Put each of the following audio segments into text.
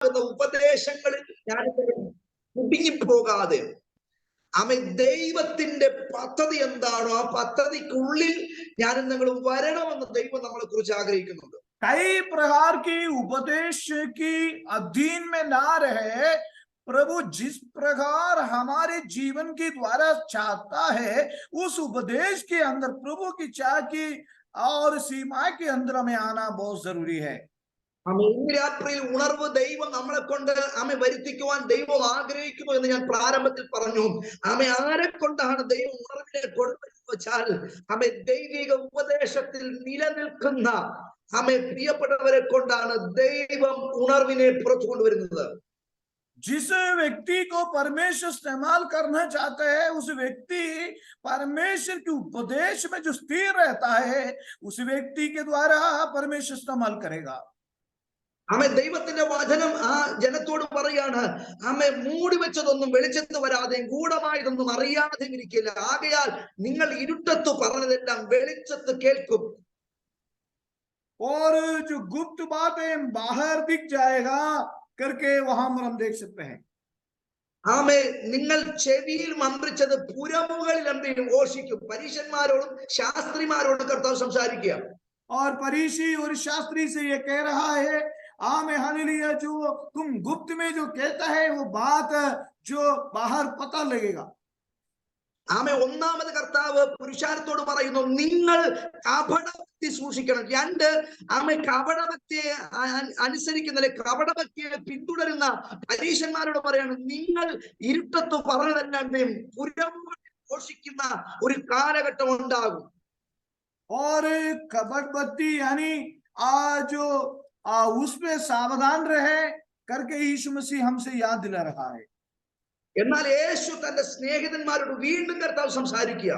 ഉപദേശങ്ങളിൽ ഞാൻ കുടുങ്ങിപ്പോകാതെ ദൈവത്തിന്റെ പദ്ധതി എന്താണോ ആ പദ്ധതിക്കുള്ളിൽ ഞാൻ നിങ്ങൾ വരണമെന്ന് ദൈവം നമ്മളെ കുറിച്ച് ആഗ്രഹിക്കുന്നുണ്ട്. कई प्रकार की उपदेश की अधीन में ना रहे, प्रभु जिस प्रकार हमारे जीवन के द्वारा चाहता है उस उपदेश के अंदर प्रभु की चाह की और सीमा के अंदर हमें आना बहुत जरूरी है. ഇന്ന് രാത്രിയിൽ ഉണർവ് ദൈവം നമ്മളെ കൊണ്ട് വരുത്തിക്കുവാൻ ദൈവം ആഗ്രഹിക്കുന്നു എന്ന് ഞാൻ പ്രാരംഭത്തിൽ പറഞ്ഞു. ആരെ കൊണ്ടാണ് ദൈവം ഉണർവിനെ കൊണ്ടുവരുന്നത് വെച്ചാൽ ദൈവിക ഉപദേശത്തിൽ നിലനിൽക്കുന്ന പ്രിയപ്പെട്ടവരെ കൊണ്ടാണ് ദൈവം ഉണർവിനെ പുറത്തു കൊണ്ടുവരുന്നത്. जिस व्यक्ति को परमेश्वर इस्तेमाल करना चाहता है उस व्यक्ति परमेश्वर के उपदेश में जो स्थिर रहता है उस व्यक्ति के द्वारा परमेश्वर इस्तेमाल करेगा. ദൈവത്തിന്റെ വചനം ആ ജനത്തോട് പറയാണ്, മൂടി വെച്ചതൊന്നും വെളിച്ചത്ത് വരാതെയും ഗൂഢമായതൊന്നും അറിയാതെയും ഇരിക്കില്ല. ആകയാൽ നിങ്ങൾ ഇരുട്ടത്ത് പറഞ്ഞതെല്ലാം വെളിച്ചത്ത് കേൾക്കും. और जो गुप्त बातें बाहर दिख जाएगा करके वहां हम देख सकते हैं. നിങ്ങൾ ചെവിയിൽ മന്ത്രിച്ചത് പുരമുകളിൽ എന്തെങ്കിലും ഘോഷിക്കും. പരീശന്മാരോടും ശാസ്ത്രിമാരോടും കർത്താവ് സംസാരിക്കുക. और फरीसी और शास्त्री से ये कह रहा है, हालेलुया, जो तुम गुप्त में जो कहता है वो बात जो बाहर पता लगेगा. ഒന്നാമത് കർത്താവ് പുരുഷാരത്തോട് പറയുന്നു, നിങ്ങൾ കപടഭക്തി സൂക്ഷിക്കണം. രണ്ട്, കപടഭക്തിയെ അനുസരിക്കുന്ന കപടഭക്തിയെ പിന്തുടരുന്ന പരീശന്മാരോട് പറയാണ്, നിങ്ങൾ ഇരുട്ടത്ത് പറഞ്ഞതെല്ലാം പുരമുകളിൽ ഘോഷിക്കുന്ന ഒരു കാലഘട്ടം ഉണ്ടാകും. और कपटभक्ति यानी जो उसमें सावधान रहे करके यीशु मसीह हमसे याद दिला रहा है. എന്നാൽ യേശു തന്റെ സ്നേഹിതന്മാരോട് വീണ്ടും കർത്താവ് സംസാരിക്കുക.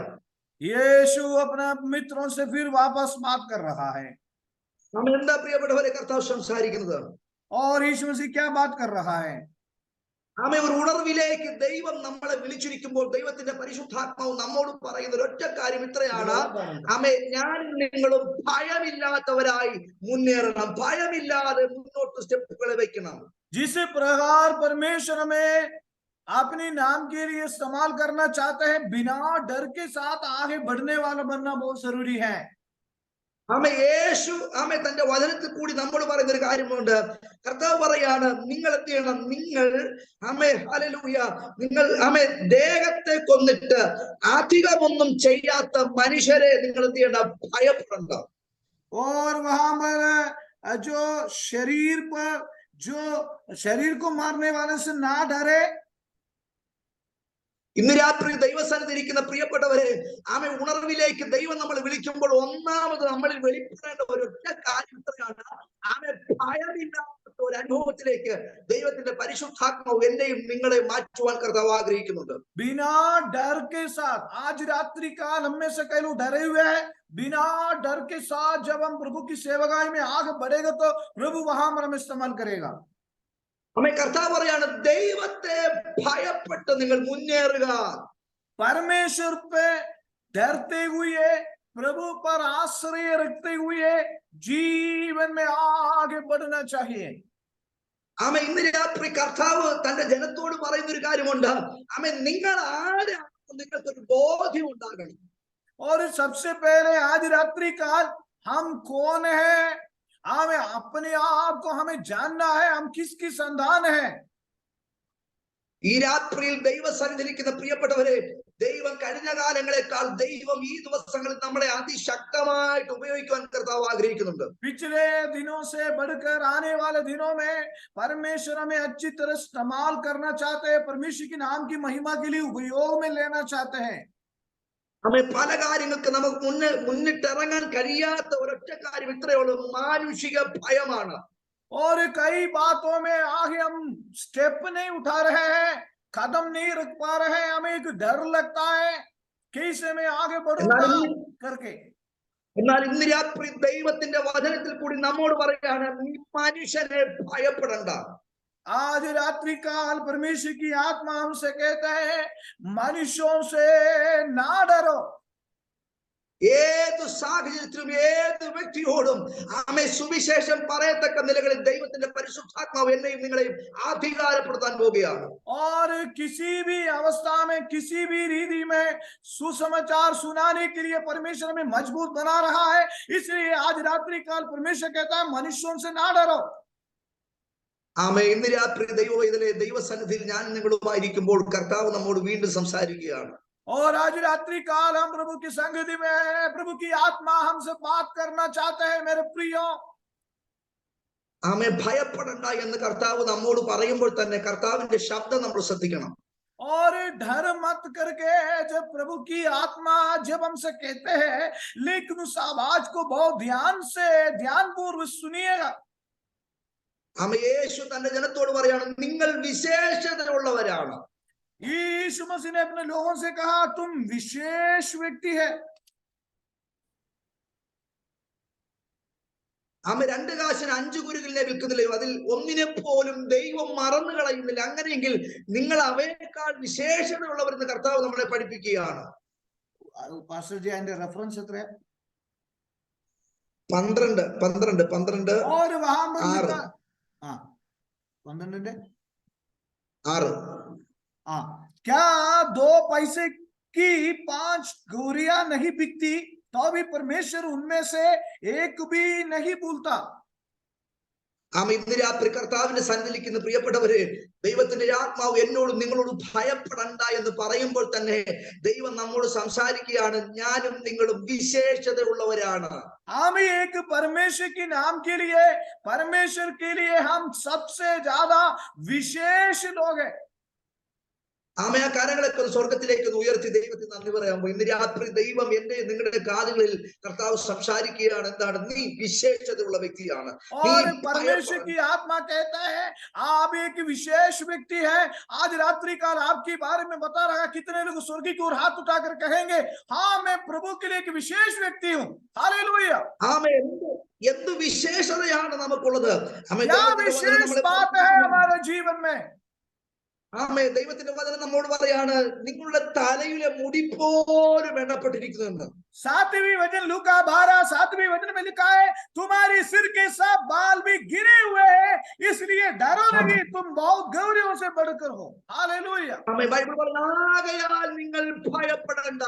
यीशु अपने मित्रों से फिर वापस बात कर रहा है. എന്താ പ്രിയപ്പെട്ടവരെ കർത്താവ് സംസാരിക്കുന്നത്? और यीशु मसीह क्या बात कर रहा है? ഒരു ഉണർവിലേക്ക് ദൈവം നമ്മളെ വിളിച്ചിരിക്കുമ്പോൾ ദൈവത്തിന്റെ പരിശുദ്ധാത്മാവ് നമ്മോട് പറയുന്ന ഒരൊറ്റ കാര്യം ഇത്രയാണ്, ഞാനും നിങ്ങളും ഭയമില്ലാത്തവരായി മുന്നേറണം, ഭയമില്ലാതെ മുന്നോട്ട് സ്റ്റെപ്പുകൾ വെക്കണം. जिस प्रकार परमेश्वर में अपने नाम के लिए इस्तेमाल करना चाहते हैं, बिना डर के साथ आगे बढ़ने वाला बनना बहुत जरूरी है. യേശു തന്റെ വചനത്തിൽ കൂടി നമ്മോട് പറയുന്ന ഒരു കാര്യമുണ്ട്. കർത്താവ് പറയാണ്, നിങ്ങൾ എന്ത് ചെയ്യണം? നിങ്ങൾ ഹല്ലേലൂയ, നിങ്ങൾ ദേഹത്തെ കൊന്നിട്ട് അധികമൊന്നും ചെയ്യാത്ത മനുഷ്യരെ നിങ്ങൾ എന്ത് ചെയ്യണം? ഭയപ്പെടണ്ട. और वहां पर जो शरीर को मारने वाले से ना डरे. ഇന്ന് രാത്രി ദൈവസ്ഥാനത്ത് ഇരിക്കുന്ന പ്രിയപ്പെട്ടവരെ, ഉണർവിലേക്ക് ദൈവം നമ്മൾ വിളിക്കുമ്പോൾ ഒന്നാമത് നമ്മളിൽ വെളിപ്പെടേണ്ട ഒരൊറ്റ കാര്യം ഇത്രയാണ്, ഭയമില്ലാത്ത ഒരു അനുഭവത്തിലേക്ക് ദൈവത്തിന്റെ പരിശുദ്ധാത്മാവ് എന്നെയും നിങ്ങളെ മാറ്റുവാൻ കർത്താവ് ആഗ്രഹിക്കുന്നുണ്ട്. बिना डर के साथ, आज रात्रि काल हम में से कई लोग डरे हुए हैं. बिना डर के साथ जब हम प्रभु की सेवकाई में आगे बढ़ेगा तो प्रभु वहां पर हमें इस्तेमाल करेगा. കർത്താവ് പറയാണ്, ദൈവത്തെ ഭയപ്പെട്ട് നിങ്ങൾ മുന്നേറുക. परमेश्वर पे डरते हुए, प्रभु पर आश्रय रखते हुए जीवन में आगे बढ़ना चाहिए. ഇന്ന് രാത്രി കർത്താവ് തന്റെ ജനത്തോട് പറയുന്ന ഒരു കാര്യമുണ്ട്. നിങ്ങൾ ആരാണെന്ന് നിങ്ങൾക്കൊരു ബോധ്യം ഉണ്ടാകണം. और सबसे पहले आज रात्रि काल हम कौन है, हमें अपने आप को हमें जानना है, हम किसकी संतान है. ഈ രാത്രിയിൽ ദൈവസന്നിധിയിലിരിക്കുന്ന പ്രിയപ്പെട്ടവരെ, ദൈവം കഴിഞ്ഞ കാലങ്ങളെക്കാൾ ദൈവം ഈ ദിവസങ്ങളിൽ നമ്മളെ അതിശക്തമായിട്ട് ഉപയോഗിക്കുവാൻ കർത്താവ് ആഗ്രഹിക്കുന്നുണ്ട്. पिछले दिनों से बढ़कर आने वाले दिनों में परमेश्वर हमें अच्छी तरह इस्तेमाल करना चाहते हैं, परमेश्वर के नाम की महिमा के लिए उपयोग में लेना चाहते हैं. പല കാര്യങ്ങൾക്ക് നമുക്ക് മുന്നിട്ടിറങ്ങാൻ കഴിയാത്ത ഒരൊറ്റ കാര്യം ഇത്രയേ ഉള്ളൂ, മാനുഷിക ഭയമാണ്. और कई बातों में आगे हम स्टेप नहीं उठा रहे हैं, कदम नहीं रख पा रहे हैं, हमें एक डर लगता है कैसे मैं आगे बढ़ूंगा करके. എന്നാൽ ഇന്ന് രാത്രി ദൈവത്തിന്റെ വചനത്തിൽ കൂടി നമ്മോട് പറയാണ്, നീ മനുഷ്യനെ ഭയപ്പെടണ്ട. आज रात्रि काल परमेश्वर की आत्मा हमसे कहता है, मनुष्यों से ना डरो. ഏത് സാഹചര്യത്തിലും ഏത് വ്യക്തിയോടും ആമേ സുവിശേഷം പറയത്തക്ക നിലകളിൽ ദൈവത്തിന്റെ പരിശുദ്ധാത്മാവ് എന്നെയും നിങ്ങളെയും അധികാരപ്പെടുത്താൻ പോവുകയാണ്. और किसी भी अवस्था में, किसी भी रीति में सुसमाचार सुनाने के लिए परमेश्वर हमें मजबूत बना रहा है। इसलिए आज रात्रि काल परमेश्वर कहता है मनुष्यों से ना डरो। ആമേ, ഇന്ന് രാത്രി ദൈവവേദനയിലെ ദൈവസന്നിധിയിൽ ഞാൻ നിങ്ങളുമായിരിക്കുമ്പോൾ കർത്താവ് നമ്മോട് വീണ്ടും സംസാരിക്കുകയാണ്. और आज रात्रि काल हम प्रभु की संगति में है, प्रभु की आत्मा हमसे बात करना चाहते हैं मेरे प्रियो। ആമേ, ഭയപ്പെടണ്ട എന്ന് കർത്താവ് നമ്മോട് പറയുമ്പോൾ തന്നെ കർത്താവിന്റെ ശബ്ദം നമ്മൾ ശ്രദ്ധിക്കണം. और डर मत करके जब प्रभु की आत्मा जब हमसे कहते हैं, लेकिन उस आवाज को बहुत ध्यान से, ध्यानपूर्वक सुनिएगा। ആമേ, യേശു തന്റെ ജനത്തോട് പറയാണ്, നിങ്ങൾ വിശേഷതയുള്ളവരാണ്. यीशु मसीह ने अपने लोगों से कहा तुम विशेष व्यक्ति है। ആമേ, 2 കാശിന് 5 കുരുകിലിനെ വിൽക്കുന്നില്ലയോ, അതിൽ ഒന്നിനെ പോലും ദൈവം മറന്നു കളയുന്നില്ല. അങ്ങനെയെങ്കിൽ നിങ്ങൾ അവയേക്കാൾ വിശേഷതയുള്ളവരെന്ന് കർത്താവ് നമ്മളെ പഠിപ്പിക്കുകയാണ്. പാസ്റ്റർ ജി അതിന്റെ റെഫറൻസ് എത്രയാ? 12 और वहां पर लिखा 12 6 क्या 2 पैसे की 5 गौरियां नहीं बिकती तो भी परमेश्वर उनमें से एक भी नहीं भूलता। ആമേ, ഇന്ന് രാത്രി കർത്താവിന്റെ സന്നിധിയിലിരിക്കുന്ന പ്രിയപ്പെട്ടവരെ, ദൈവത്തിന്റെ ആത്മാവ് എന്നോട് നിങ്ങളോട് ഭയപ്പെടണ്ട എന്ന് പറയുമ്പോൾ തന്നെ ദൈവം നമ്മോട് സംസാരിക്കുകയാണ്, ഞാനും നിങ്ങളും വിശേഷതയുള്ളവരാണ്. हम एक परमेश्वर के नाम के लिए, परमेश्वर के लिए हम सबसे ज्यादा विशेष लोग हैं। ആമേ, ആ കരങ്ങളൊക്കെ സ്വർഗത്തിലേക്ക് ഉയർത്തി ദൈവത്തിന് നന്ദി പറയാൻ പോയി. ഇന്ന് രാത്രി ദൈവം എന്റെ നിങ്ങളുടെ കാതുകളിൽ കർത്താവ് സംസാരിക്കുകയാണ്. എന്താണ്? നീ വിശേഷതയുള്ള വ്യക്തിയാണ്. और परमेश्वर की आत्मा कहता है आप एक विशेष व्यक्ति है। आज रात्रि काल आपके बारे में बता रहा है। कितने लोग स्वर्ग की ओर हाथ उठाकर कहेंगे हाँ मैं प्रभु के लिए एक विशेष व्यक्ति हूँ। हालेलुया। ആമേ, എന്ത് വിശേഷതയാണ് നമുക്കുള്ളത്? ആമേ, क्या विशेष बात है हमारे जीवन में? ആമേ, ദൈവത്തിന്റെ വചനം നമ്മോട് പറയാണ്, നിങ്ങളുടെ തലയിലെ മുടി പോലും എണ്ണപ്പെട്ടിരിക്കുന്നെന്ന്. 7वीं वचन लूका 12 7वीं वचन में लिखा है तुम्हारी सिर के सब बाल भी गिरे हुए हैं, इसलिए डरो नहीं, तुम बहुत गौरवों से बढ़कर हो। हालेलुया। ആമേ, ബൈബിൾ പറയുന്നു, ആകയാൽ നിങ്ങൾ ഭയപ്പെടണ്ട.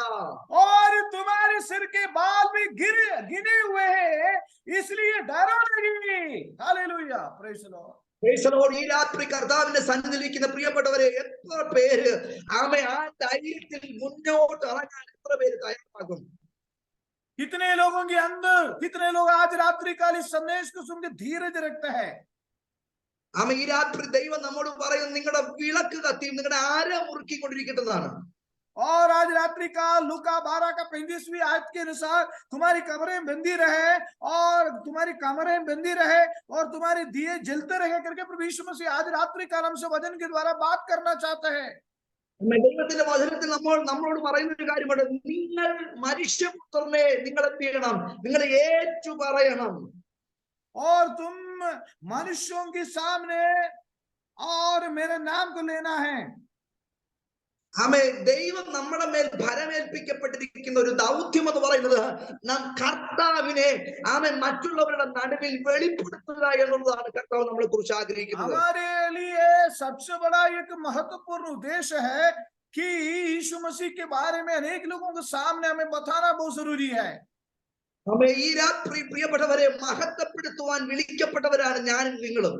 और तुम्हारे सिर के बाल भी गिने हुए हैं, इसलिए डरो नहीं। हालेलुया। Praise the Lord. ഈ രാത്രി കർത്താവിന്റെ സന്നിധിയിലിരിക്കുന്ന പ്രിയപ്പെട്ടവരെ, എത്ര പേര് ആമേ ആ ധൈര്യത്തിൽ മുന്നോട്ട് ഇറങ്ങാൻ എത്ര പേര് തയ്യാറാകും? कितने लोगों के अंदर, कितने लोग आज रात्रि काल इस संदेश को सुनकर धीरज रखते हैं? ആമേ, ഈ രാത്രി ദൈവം നമ്മോട് പറയും, നിങ്ങളുടെ വിളക്ക് കത്തിയും നിങ്ങളുടെ ആര മുറുക്കിക്കൊണ്ടിരിക്കുന്നതാണ്. और आज रात्रि का लूका 12 का 35वीं आयत के अनुसार तुम्हारी कमरें बंदी रहे और तुम्हारी कमरें बंदी रहे और तुम्हारे दिए जलते रहे करके प्रभु यीशु मसीह आज रात्रि काल हमसे वचन के द्वारा बात करना चाहते हैं। ദൈവത്തിന്റെ വചനത്തിൽ നമ്മളോട് പറയുന്ന ഒരു കാര്യമുണ്ട്, നിങ്ങൾ മനുഷ്യപുത്രനെ നിങ്ങൾ എന്ത് ചെയ്യണം? നിങ്ങൾ ഏറ്റു പറയണം. और तुम मनुष्यों के सामने और मेरे नाम को लेना है। ആമേ, ദൈവം നമ്മുടെ മേൽ ഭരമേൽപ്പിക്കപ്പെട്ടിരിക്കുന്ന ഒരു ദൗത്യം എന്ന് പറയുന്നത് നാം കർത്താവിനെ ആമേ മറ്റുള്ളവരുടെ നടുവിൽ വെളിപ്പെടുത്തുക എന്നുള്ളതാണ് കർത്താവ് നമ്മളെ കുറിച്ച് ആഗ്രഹിക്കുന്നത്. हमारे लिए सबसे बड़ा एक महत्वपूर्ण उद्देश्य है कि यीशु मसीह के बारे में अनेक लोगों के सामने हमें बताना बहुत जरूरी है। ആമേ, ഈ രാത്രി പ്രിയപ്പെട്ടവരെ മഹത്വപ്പെടുത്തുവാൻ വിളിക്കപ്പെട്ടവരാണ് ഞാനും നിങ്ങളും.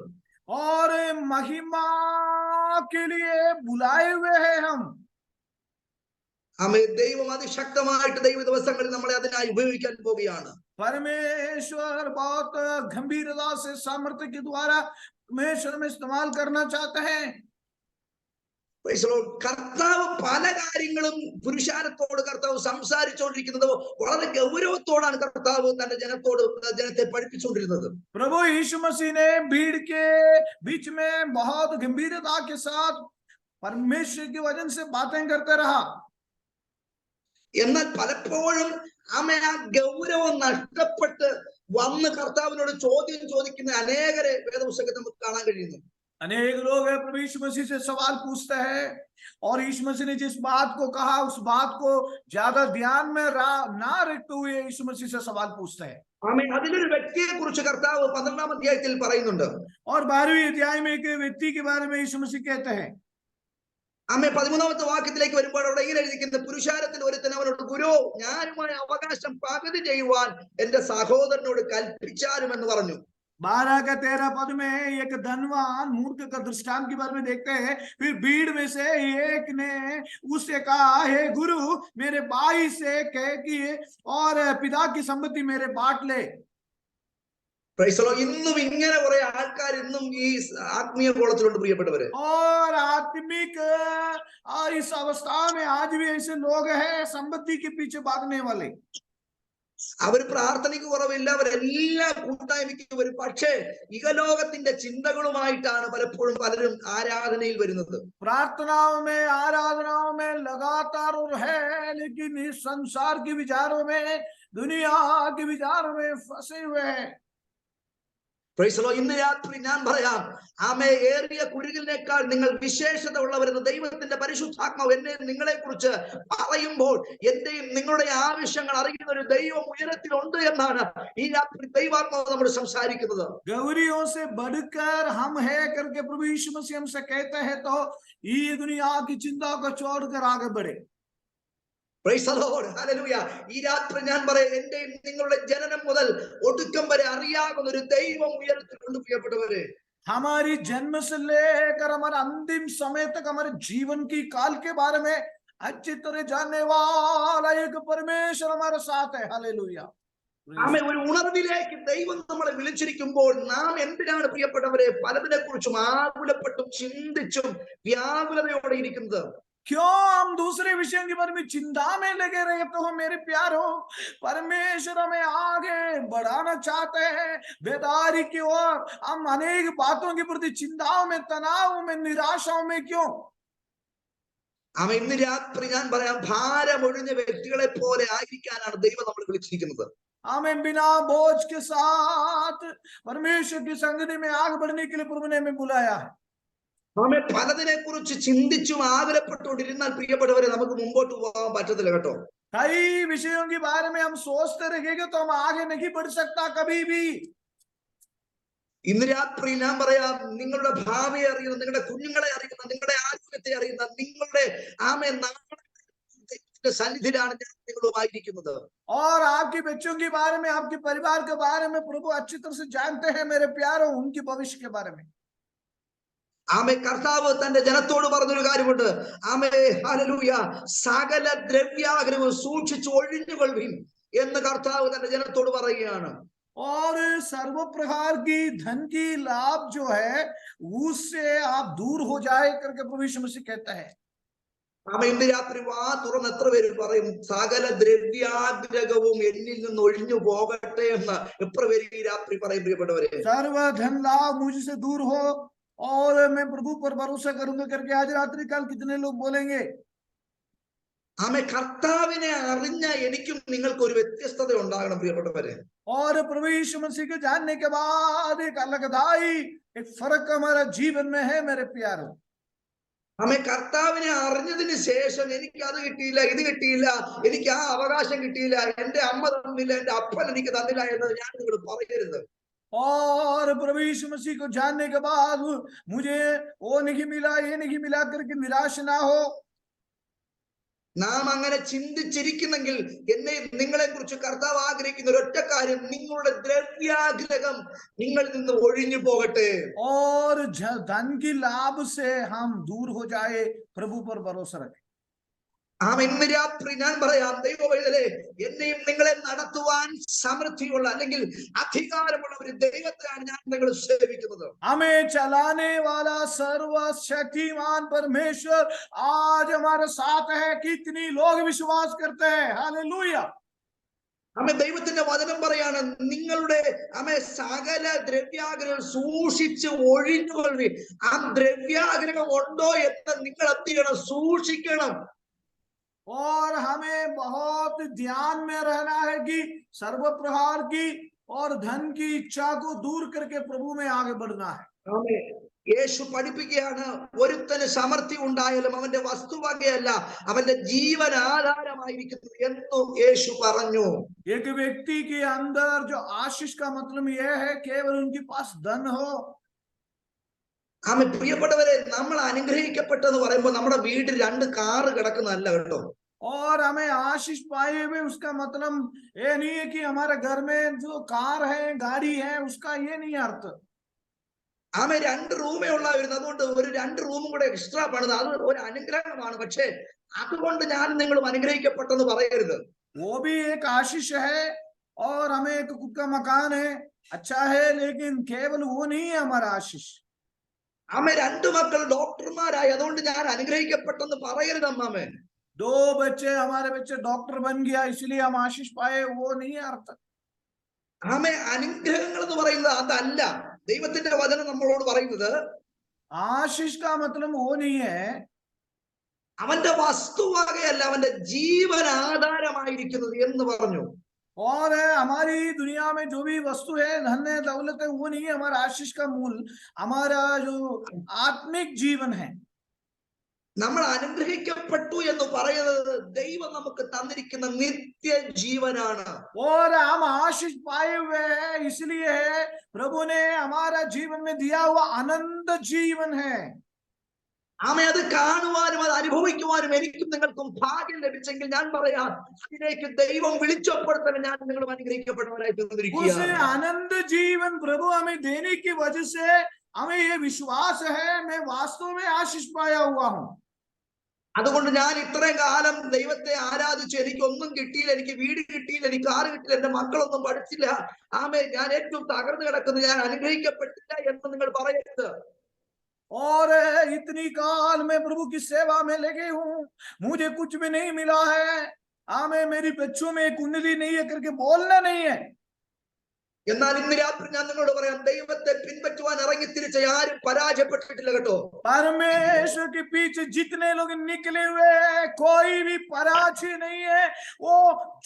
और महिमा के लिए बुलाए हुए हैं हम। ആമേ, ദൈവം അതിശക്തമായിട്ട് ദൈവ ദിവസങ്ങളിൽ നമ്മളെ അതിനായി ഉപയോഗിക്കാൻ പോവുകയാണ്. परमेश्वर बहुत गंभीरता से सामर्थ्य के द्वारा परमेश्वर में इस्तेमाल करना चाहते हैं। കർത്താവ് പല കാര്യങ്ങളും പുരുഷാരത്തോട് കർത്താവ് സംസാരിച്ചുകൊണ്ടിരിക്കുന്നത് വളരെ ഗൗരവത്തോടാണ് കർത്താവ് തന്റെ ജനത്തെ പഠിപ്പിച്ചുകൊണ്ടിരുന്നത്. प्रभु यीशु मसीह ने भीड़ के बीच में बहुत गंभीरता के साथ परमेश्वर के वचन से बातें करते रहा। എന്നാൽ പലപ്പോഴും ആമേ ആ ഗൗരവം നഷ്ടപ്പെട്ട് വന്ന് കർത്താവിനോട് ചോദ്യം ചോദിക്കുന്ന അനേകരെ വേദപുസ്തകത്തിൽ നമുക്ക് കാണാൻ കഴിയുന്നു. अनेक लोग है प्रभु यीशु मसीह से सवाल पूछते हैं, और यीशु मसीह ने जिस बात को कहा उस बात को ज्यादा ध्यान में ना रखते हुए यीशु मसीह से सवाल पूछते हैं। അതിലൊരു വ്യക്തിയെ കുറിച്ച് കർത്താവ് 12-ാം അധ്യായത്തിൽ പറയുന്നുണ്ട്. और 12वीं अध्याय में एक व्यक्ति के बारे में यीशु मसीह कहते हैं. 13-ാമത്തെ വാക്യത്തിലേക്ക് വരുമ്പോൾ അവിടെ ഇങ്ങനെ എഴുതിയിരിക്കുന്നത്, പുരുഷാരത്തിൽ ഒരുത്തൻ അവനോട്, ഗുരു, ഞാനുമായി അവകാശം പകുതി ചെയ്യുവാൻ എന്റെ സഹോദരനോട് കൽപ്പിച്ചാലും എന്ന് പറഞ്ഞു. 12 का 13 पद में एक धनवान मूर्ख का दृष्टांत के बारे में देखते हैं. फिर भीड़ में से एक ने उससे कहा, हे गुरु, मेरे भाई से कह कि और पिता की संपत्ति मेरे बांट ले. ഇന്നും ഇങ്ങനെ കുറെ ആൾക്കാർ ഇന്നും ഈ ആത്മീയ കോളത്തിലുണ്ട് പ്രിയപ്പെട്ടവരെ. और आत्मिक इस अवस्था में आज भी ऐसे लोग हैं संपत्ति के पीछे भागने वाले. അവർ പ്രാർത്ഥനയ്ക്ക് കുറവില്ല, അവരെല്ലാ കൂട്ടായ്മയ്ക്കും വരും. പക്ഷേ ഇഹലോകത്തിന്റെ ചിന്തകളുമായിട്ടാണ് പലപ്പോഴും പലരും ആരാധനയിൽ വരുന്നത്. प्रार्थनाओं में आराधनाओं में लगातार और है, लेकिन इस संसार के विचारों में, दुनिया के विचारों में फंसे हुए हैं. ഇന്ന് രാത്രി ഞാൻ പറയാം, ആമേ, ഏറിയ കുഴികളിനേക്കാൾ നിങ്ങൾ വിശേഷത ഉള്ളവരെന്ന് ദൈവത്തിന്റെ പരിശുദ്ധാത്മാവ് എന്നെ നിങ്ങളെ കുറിച്ച് പറയുമ്പോൾ എന്റെയും നിങ്ങളുടെ ആവശ്യങ്ങൾ അറിയുന്ന ഒരു ദൈവം ഉയരത്തിലുണ്ട് എന്നാണ് ഈ രാത്രി ദൈവാത്മാവ് നമ്മൾ സംസാരിക്കുന്നത്. गौरियों से बढ़कर हम है करके प्रभु यीशु मसीह हमसे कहते हैं, तो ये दुनिया की चिंता को छोड़कर आगे बढ़े. Praise the Lord. Hallelujah. ഈ രാത്രി ഞാൻ പറയാം, എന്റെയും നിങ്ങളുടെ ജനനം മുതൽ ഒടുക്കം വരെ അറിയാവുന്ന ഒരു ദൈവം ഉയരത്തിലുണ്ട് പ്രിയപ്പെട്ടവരെ. हमारी जन्म से लेकर हमारे अंतिम समय तक हमारे जीवन की काल के बारे में अच्छी तरह जानने वाला एक परमेश्वर हमारे साथ है. हालेलुया. ആമേൻ. ഒരു ഉണർവിലേക്ക് ദൈവം നമ്മളെ വിളിച്ചിരിക്കുമ്പോൾ നാം എന്തിനാണ് പ്രിയപ്പെട്ടവരെ പലതിനെ കുറിച്ചും ആകുലപ്പെട്ടും ചിന്തിച്ചും വ്യാകുലതയോടെ ഇരിക്കുന്നത്? क्यों हम दूसरे विषयों के बारे में चिंता में लगे रहते हो मेरे प्यारो? परमेश्वर हमें आगे बढ़ाना चाहते हैं बेदारी की ओर. हम अनेक बातों के प्रति चिंताओं में, तनाव में, निराशाओं में क्यों? ആമേൻ. ഇന്ന് രാത്രി ഞാൻ പറയാം, ഭാരമൊഴിഞ്ഞ വ്യക്തികളെ പോലെ ആയിരിക്കാനാണ് ദൈവം നമ്മളെ വിളിച്ചിരിക്കുന്നത്. हमें बिना बोझ के साथ परमेश्वर की संगति में आगे बढ़ने के लिए प्रभु ने हमें बुलाया है. ആമേൻ. പലതിനെ കുറിച്ച് ചിന്തിച്ചും ആകുലപ്പെട്ടുകൊണ്ടിരുന്നാൽ പ്രിയപ്പെട്ടവരെ നമുക്ക് മുമ്പോട്ട് പോകാൻ പറ്റത്തില്ല കേട്ടോ. कई विषयों के बारे में हम सोचते रहेंगे तो हम आगे नहीं बढ़ सकता कभी भी. ഇന്ന് രാത്രി ഞാൻ പറയാം, നിങ്ങളുടെ ഭാവിയെ അറിയുന്ന, നിങ്ങളുടെ കുഞ്ഞുങ്ങളെ അറിയുന്ന, നിങ്ങളുടെ ആരോഗ്യത്തെ അറിയുന്ന, നിങ്ങളുടെ ആമേൻ ദൈവത്തിന്റെ സന്നിധിയിലാണ് ഞാൻ നിങ്ങളുമായിരിക്കുന്നത്. और आपके बच्चों के बारे में, आपके परिवार के बारे में प्रभु अच्छी तरह से जानते हैं मेरे प्यारो, उनके भविष्य के बारे में. ആമേ. കർത്താവ് തന്റെ ജനത്തോട് പറഞ്ഞൊരു കാര്യമുണ്ട്. ആമേ, ഹല്ലേലൂയ. സകല ദ്രവ്യാഗ്രഹവും സൂക്ഷിച്ച് ഒഴിഞ്ഞുകൊള്ളുവിൻ എന്ന് കർത്താവ് തന്റെ ജനത്തോട് പറയുകയാണ്. और सर्व प्रकार की धन की लाभ जो है उससे आप दूर हो जाए करके प्रभु यीशु मसीह कहता है. ആമേ. ഇന്ന് രാത്രി വാ തുറന്ന് എത്ര പേര് പറയും, സകല ദ്രവ്യാഗ്രഹവും എന്നിൽ നിന്ന് ഒഴിഞ്ഞു പോകട്ടെ എന്ന് എത്ര പേര് ഈ രാത്രി പറയും പ്രിയപ്പെട്ടവരെ? सर्व धन लाभ मुझसे दूर हो और मैं प्रभु पर भरोसा करूंगा करके आज रात्रि काल कितने लोग बोलेंगे? ആമേ. കർത്താവിനെ അറിഞ്ഞ എനിക്കും നിങ്ങൾക്ക് ഒരു വ്യത്യസ്തത ഉണ്ടാകണം പ്രിയപ്പെട്ടവരെ. और प्रभु यीशु मसीह को जानने के बाद एक अलगदाई, एक फर्क हमारा जीवन में है मेरे प्यारो. ആമേ. കർത്താവിനെ അറിഞ്ഞതിന് ശേഷം എനിക്ക് അത് കിട്ടിയില്ല, ഇത് കിട്ടിയില്ല, എനിക്ക് ആ അവകാശം കിട്ടിയില്ല, എന്റെ അമ്മ തന്നില്ല, എന്റെ അപ്പൻ എനിക്ക് തന്നില്ല എന്ന് ഞാൻ നിങ്ങൾ പറയരുത്. और प्रभु यीशु मसीह को जानने के बाद मुझे वो नहीं मिला, ये नहीं मिला करके निराश ना हो. നാം അങ്ങനെ ചിന്തിച്ചിരിക്കുന്നെങ്കിൽ എന്നെ നിങ്ങളെ കുറിച്ച് കർത്താവ് ആഗ്രഹിക്കുന്ന ഒരൊറ്റ കാര്യം, നിങ്ങളുടെ ദ്രവ്യാഗ്രഹം നിങ്ങളിൽ നിന്ന് ഒഴിഞ്ഞു പോകട്ടെ. और धन की लाभ से हम दूर हो जाए, प्रभु पर भरोसा रखें. ആമേൻ. ഇന്ന് രാത്രി ഞാൻ പറയാം, ദൈവവൈതലേ, എന്നെയും നിങ്ങളെ നടത്തുവാൻ സമൃദ്ധിയുള്ള അല്ലെങ്കിൽ അധികാരമുള്ള ഒരു ദൈവത്തെയാണ് ഞാൻ നിങ്ങൾ സേവിക്കുന്നത്. हमें चलाने वाला सर्वशक्तिमान परमेश्वर आज हमारे साथ है. कितनी लोग विश्वास करते हैं? हालेलुया. ആമേൻ. ദൈവത്തിന്റെ വചനം പറയാണ്, നിങ്ങളുടെ ആമേൻ സകല ദ്രവ്യാഗ്രഹം സൂക്ഷിച്ച് ഒഴിഞ്ഞുകൊള്ളുവിൻ. ആ ദ്രവ്യാഗ്രഹം ഉണ്ടോ എന്ന് നിങ്ങൾ എന്ത് ചെയ്യണം? സൂക്ഷിക്കണം. और हमें बहुत ध्यान में रहना है कि सर्व प्रकार की और धन की इच्छा को दूर करके प्रभु में आगे बढ़ना है. ആമേൻ. യേശു പഠിപ്പിക്കുകയാണ്, ഒരുത്തന് സമൃദ്ധി ഉണ്ടായാലും അവന്റെ വസ്തുവകയല്ല, അവന്റെ ജീവൻ ആധാരമായിരിക്കുന്നത് എന്നും യേശു പറഞ്ഞു. एक व्यक्ति के अंदर जो आशीष का मतलब यह है केवल उनके पास धन हो। ആമേ, പ്രിയപ്പെട്ടവരെ, നമ്മൾ അനുഗ്രഹിക്കപ്പെട്ടെന്ന് പറയുമ്പോൾ നമ്മുടെ വീട്ടിൽ 2 കാറ് കിടക്കുന്നതല്ല കേട്ടോ. और हमें आशीष पाए हुए उसका मतलब ये नहीं है कि हमारे घर में जो कार है गाड़ी है उसका ये नहीं अर्थ। ആമേ, 2 റൂമേ ഉള്ളായിരുന്നു, അതുകൊണ്ട് ഒരു 2 റൂമും കൂടെ എക്സ്ട്രാ പണിത് അത് ഒരു അനുഗ്രഹമാണ്. പക്ഷേ അതുകൊണ്ട് ഞാൻ നിങ്ങളും അനുഗ്രഹിക്കപ്പെട്ടെന്ന് പറയരുത്. वो भी एक आशीष है और हमें एक खुद का मकान है, अच्छा है, लेकिन केवल वो नहीं है हमारा आशीष। ആമേ, 2 മക്കൾ ഡോക്ടർമാരായി, അതുകൊണ്ട് ഞാൻ അനുഗ്രഹിക്കപ്പെട്ടെന്ന് പറയരുത് അമ്മാമേ. 2 बच्चे हमारे बच्चे डॉक्टर बन गया इसलिए हम आशीष पाए, वो नहीं है अर्थ। ആമേ, അനുഗ്രഹങ്ങൾ എന്ന് പറയുന്നത് അതല്ല. ദൈവത്തിന്റെ വചനം നമ്മളോട് പറയുന്നത് आशीष का मतलब वो नहीं है അവന്റെ വസ്തുവകയല്ല, അവന്റെ ജീവൻ ആധാരമായിരിക്കുന്നത് എന്ന് പറഞ്ഞു. और हमारी दुनिया में जो भी वस्तु है, धन है, दौलत है, वो नहीं है हमारा आशीष का मूल। हमारा जो आत्मिक जीवन है, നമ്മൾ അനുഗ്രഹിക്കപ്പെട്ടു എന്ന് പറയുന്നത് ദൈവം നമുക്ക് തന്നിരിക്കുന്ന നിത്യജീവനാണ്. और हम आशीष पाए हुए हैं इसलिए प्रभु ने हमारा जीवन में दिया हुआ अनंत जीवन है। ആമേ, അത് കാണുവാനും അത് അനുഭവിക്കുവാനും എനിക്കും നിങ്ങൾക്കും ഭാഗ്യം ലഭിച്ചെങ്കിൽ ഞാൻ പറയാം, അതിലേക്ക് ദൈവം വിളിച്ചപ്പെടുത്താൻ ഞാൻ നിങ്ങളും അനുഗ്രഹിക്കപ്പെട്ടവരായി उस തീർന്നിരിക്കുകയാണ്. अनंत जीवन प्रभु हमें देने की वजह से हमें ये विश्वास है मैं वास्तव में आशीष पाया हुआ हूँ। അതുകൊണ്ട് ഞാൻ ഇത്രയും കാലം ദൈവത്തെ ആരാധിച്ചു, എനിക്ക് ഒന്നും കിട്ടിയില്ല, എനിക്ക് വീട് കിട്ടിയില്ല, എനിക്ക് കാറ് കിട്ടിയില്ല, എന്റെ മക്കളൊന്നും പഠിച്ചില്ല, ആമേ, ഞാൻ ഏറ്റവും തകർന്നു കിടക്കുന്നു, ഞാൻ അനുഗ്രഹിക്കപ്പെട്ടില്ല എന്ന് നിങ്ങൾ പറയരുത്. और इतनी काल मैं प्रभु की सेवा में लगे हूँ, मुझे कुछ भी नहीं मिला है, आमे मेरी बच्चों में कुंडली नहीं है करके बोलना नहीं है। എന്നാൽ ഇന്ന് രാത്രി ഞാൻ നിങ്ങളോട് പറയാം, ദൈവത്തെ പിൻപറ്റുവാൻ ഇറങ്ങി തിരിച്ച ആരും പരാജയപ്പെട്ടിട്ടില്ല കേട്ടോ. परमेश्वर के पीछे जितने लोग निकले हुए हैं कोई भी पराजय नहीं है, वो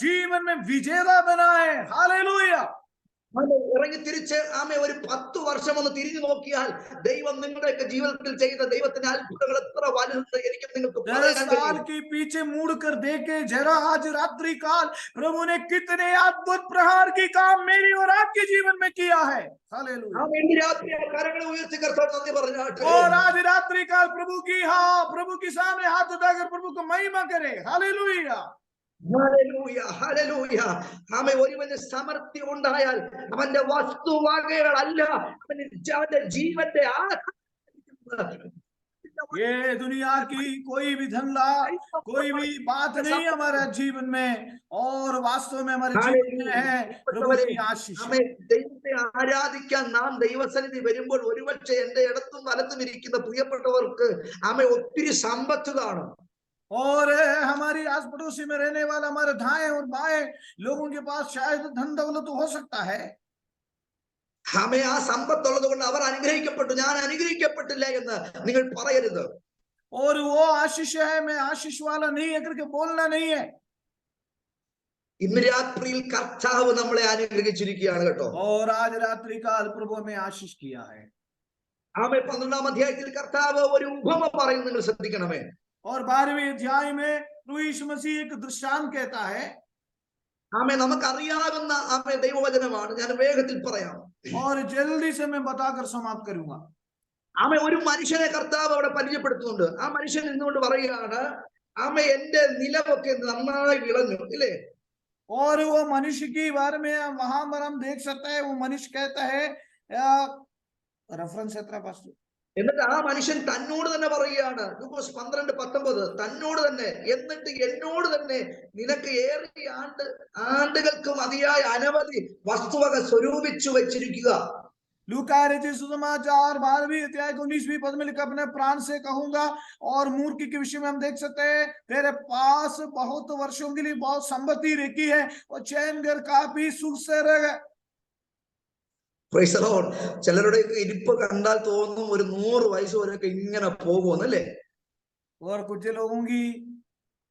जीवन में विजेता बना है। हालेलुया। ഇറങ്ങി തിരിച്ച് ആമേ ഒരു 10 വർഷം ഒന്ന് തിരിഞ്ഞു നോക്കിയാൽ ദൈവം നിങ്ങളുടെയൊക്കെ ജീവിതത്തിൽ ചെയ്ത ദൈവത്തിന്റെ അത്ഭുതങ്ങൾ എത്ര വലുതെന്ന് എനിക്ക് നിങ്ങൾക്ക് 10 साल के पीछे मुड़कर देखे जरा आज रात्रि काल प्रभु ने कितने अद्भुत प्रहार की काम मेरी और आपके जीवन में किया है। हालेलुया। കരങ്ങളെ ഉയർത്തി കർത്താവ് നന്ദി പറഞ്ഞാട്ടെ. और आज रात्रि काल प्रभु की प्रभु के सामने हाथ उठाकर प्रभु को महिमा करे। हालेलुया। Hallelujah, hallelujah. ആമേ, ഒരുവന് സമൃദ്ധി ഉണ്ടായാൽ അവന്റെ വസ്തുവകകളല്ല, അവന്റെ ജീവന്റെ ये दुनिया की कोई भी धंधा कोई भी बात नहीं हमारा जीवन में, और वास्तव में हमारे जीवन में है प्रभु की आशीष। ദൈവത്തെ ആരാധിക്കാൻ നാം ദൈവസന്നിധി വരുമ്പോൾ ഒരുപക്ഷെ എന്റെ ഇടത്തും വലത്തും ഇരിക്കുന്ന പ്രിയപ്പെട്ടവർക്ക് ആമേ ഒത്തിരി സമ്പത്ത് കാണും. और हमारी आस पड़ोसी में रहने वाला हमारे दाएं और बाएं लोगों के पास शायद धन दौलत हो सकता है। ആമേ, ആ സമ്പത്തുള്ളത് കൊണ്ട് അവർ അനുഗ്രഹിക്കപ്പെട്ടു, ഞാൻ അനുഗ്രഹിക്കപ്പെട്ടില്ല എന്ന് നിങ്ങൾ പറയരുത്. और वो आशीष है मैं आशीष वाला नहीं है करके बोलना नहीं है। ഇന്ന് രാത്രിയിൽ കർത്താവ് നമ്മളെ അനുഗ്രഹിച്ചിരിക്കുകയാണ് കേട്ടോ. और आज रात्रि काल प्रभु में आशीष किया है। ആമേ, 12-ാം അധ്യായത്തിൽ കർത്താവ് ഒരു ഉപമ പറയുന്നത് നിങ്ങൾ ശ്രദ്ധിക്കണമേ. और 12वें अध्याय में प्रभु यीशु मसीह एक दृष्टांत कहता है। ആമേ, നമുക്കറിയാവുന്ന ആമേ ദൈവവചനമാണ്, ഞാൻ വേഗത്തിൽ പറയാം. और जल्दी से मैं बताकर समाप्त करूंगा। ആമേ, ഒരു മനുഷ്യനെ കർത്താവ് അവിടെ പരിചയപ്പെടുത്തുന്നുണ്ട്. ആ മനുഷ്യൻ നിന്നുകൊണ്ട് പറയുകയാണ്, ആമേ, എന്റെ നിലമൊക്കെ നന്നായി വിളഞ്ഞു, ഇല്ലേ? और वो मनुष्य की बारे में वहां पर हम देख सकते हैं, वो मनुष्य कहता है रेफरेंस है पास। എന്നിട്ട് ആ മനുഷ്യൻ തന്നോട് തന്നെ പറയുകയാണ്, ലൂക്കോസ് 12:19, തന്നോട് തന്നെ, എന്നിട്ട് എന്നോട് തന്നെ, നിനക്ക് ഏറിയ ആണ്ടുകൾക്ക് മതിയായ അനവധി വസ്തുവക സ്വരൂപിച്ചു വെച്ചിരിക്കുക. लूका रचित सुसमाचार 12वीं अध्याय 19वीं पद में लिखा, अपने प्राण से कहूंगा। और मूर्ख के विषय में हम देख सकते हैं, तेरे पास बहुत वर्षों के लिए बहुत संपत्ति रखी है और चैन घर काफी सुख से रह। Praise the Lord. ചിലരുടെ ഇരിപ്പ് കണ്ടാൽ തോന്നും ഒരു 100 വയസ്സ് വരെയൊക്കെ ഇങ്ങനെ പോകുമെന്നല്ലേ? और कुछ लोगों की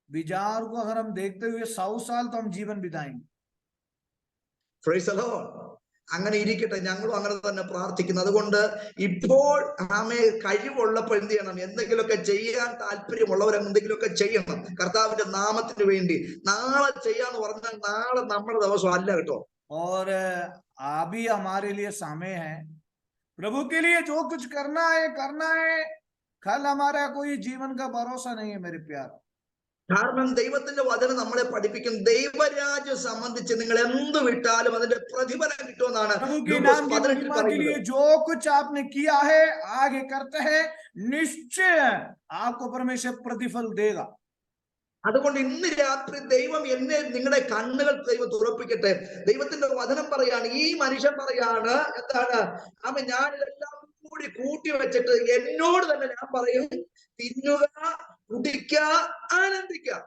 विचार को अगर हम देखते हुए 100 साल तो हम जीवन बिताएंगे। Praise the Lord. അങ്ങനെ ഇരിക്കട്ടെ, ഞങ്ങളും അങ്ങനെ തന്നെ പ്രാർത്ഥിക്കുന്നു. അതുകൊണ്ട് ഇപ്പോൾ കഴിവുള്ളപ്പോൾ എന്ത് ചെയ്യണം? എന്തെങ്കിലുമൊക്കെ ചെയ്യാൻ താല്പര്യമുള്ളവർ എന്തെങ്കിലുമൊക്കെ ചെയ്യണം കർത്താവിന്റെ നാമത്തിന് വേണ്ടി. നാളെ ചെയ്യാന്ന് പറഞ്ഞാൽ നാളെ നമ്മുടെ ദിവസം അല്ല കേട്ടോ. और अभी हमारे लिए समय है, प्रभु के लिए जो कुछ करना है करना है। कल हमारा कोई जीवन का भरोसा नहीं है मेरे प्यार। കാരണം ദൈവത്തിന്റെ വചനം നമ്മളെ പഠിപ്പിക്കും, ദൈവരാജ്യം സംബന്ധിച്ച് നിങ്ങൾ എന്ത് വിട്ടാലും അതിന്റെ പ്രതിഫലം കിട്ടുമെന്നാണ് प्रभु के नाम की महिमा के लिए जो कुछ आपने किया है आगे करते हैं, निश्चय आपको परमेश्वर प्रतिफल देगा। അതുകൊണ്ട് ഇന്ന് രാത്രി ദൈവം നിങ്ങളുടെ കണ്ണുകൾ ദൈവം തുറപ്പിക്കട്ടെ. ദൈവത്തിന്റെ വചനം പറയാണ്, ഈ മനുഷ്യൻ പറയാണ് എന്താണ്? ഞാൻ ഇതെല്ലാം കൂടി കൂട്ടി വെച്ചിട്ട് എന്നോട് തന്നെ ഞാൻ പറയും, തിന്നുക, കുടിക്കുക, ആനന്ദിക്കുക.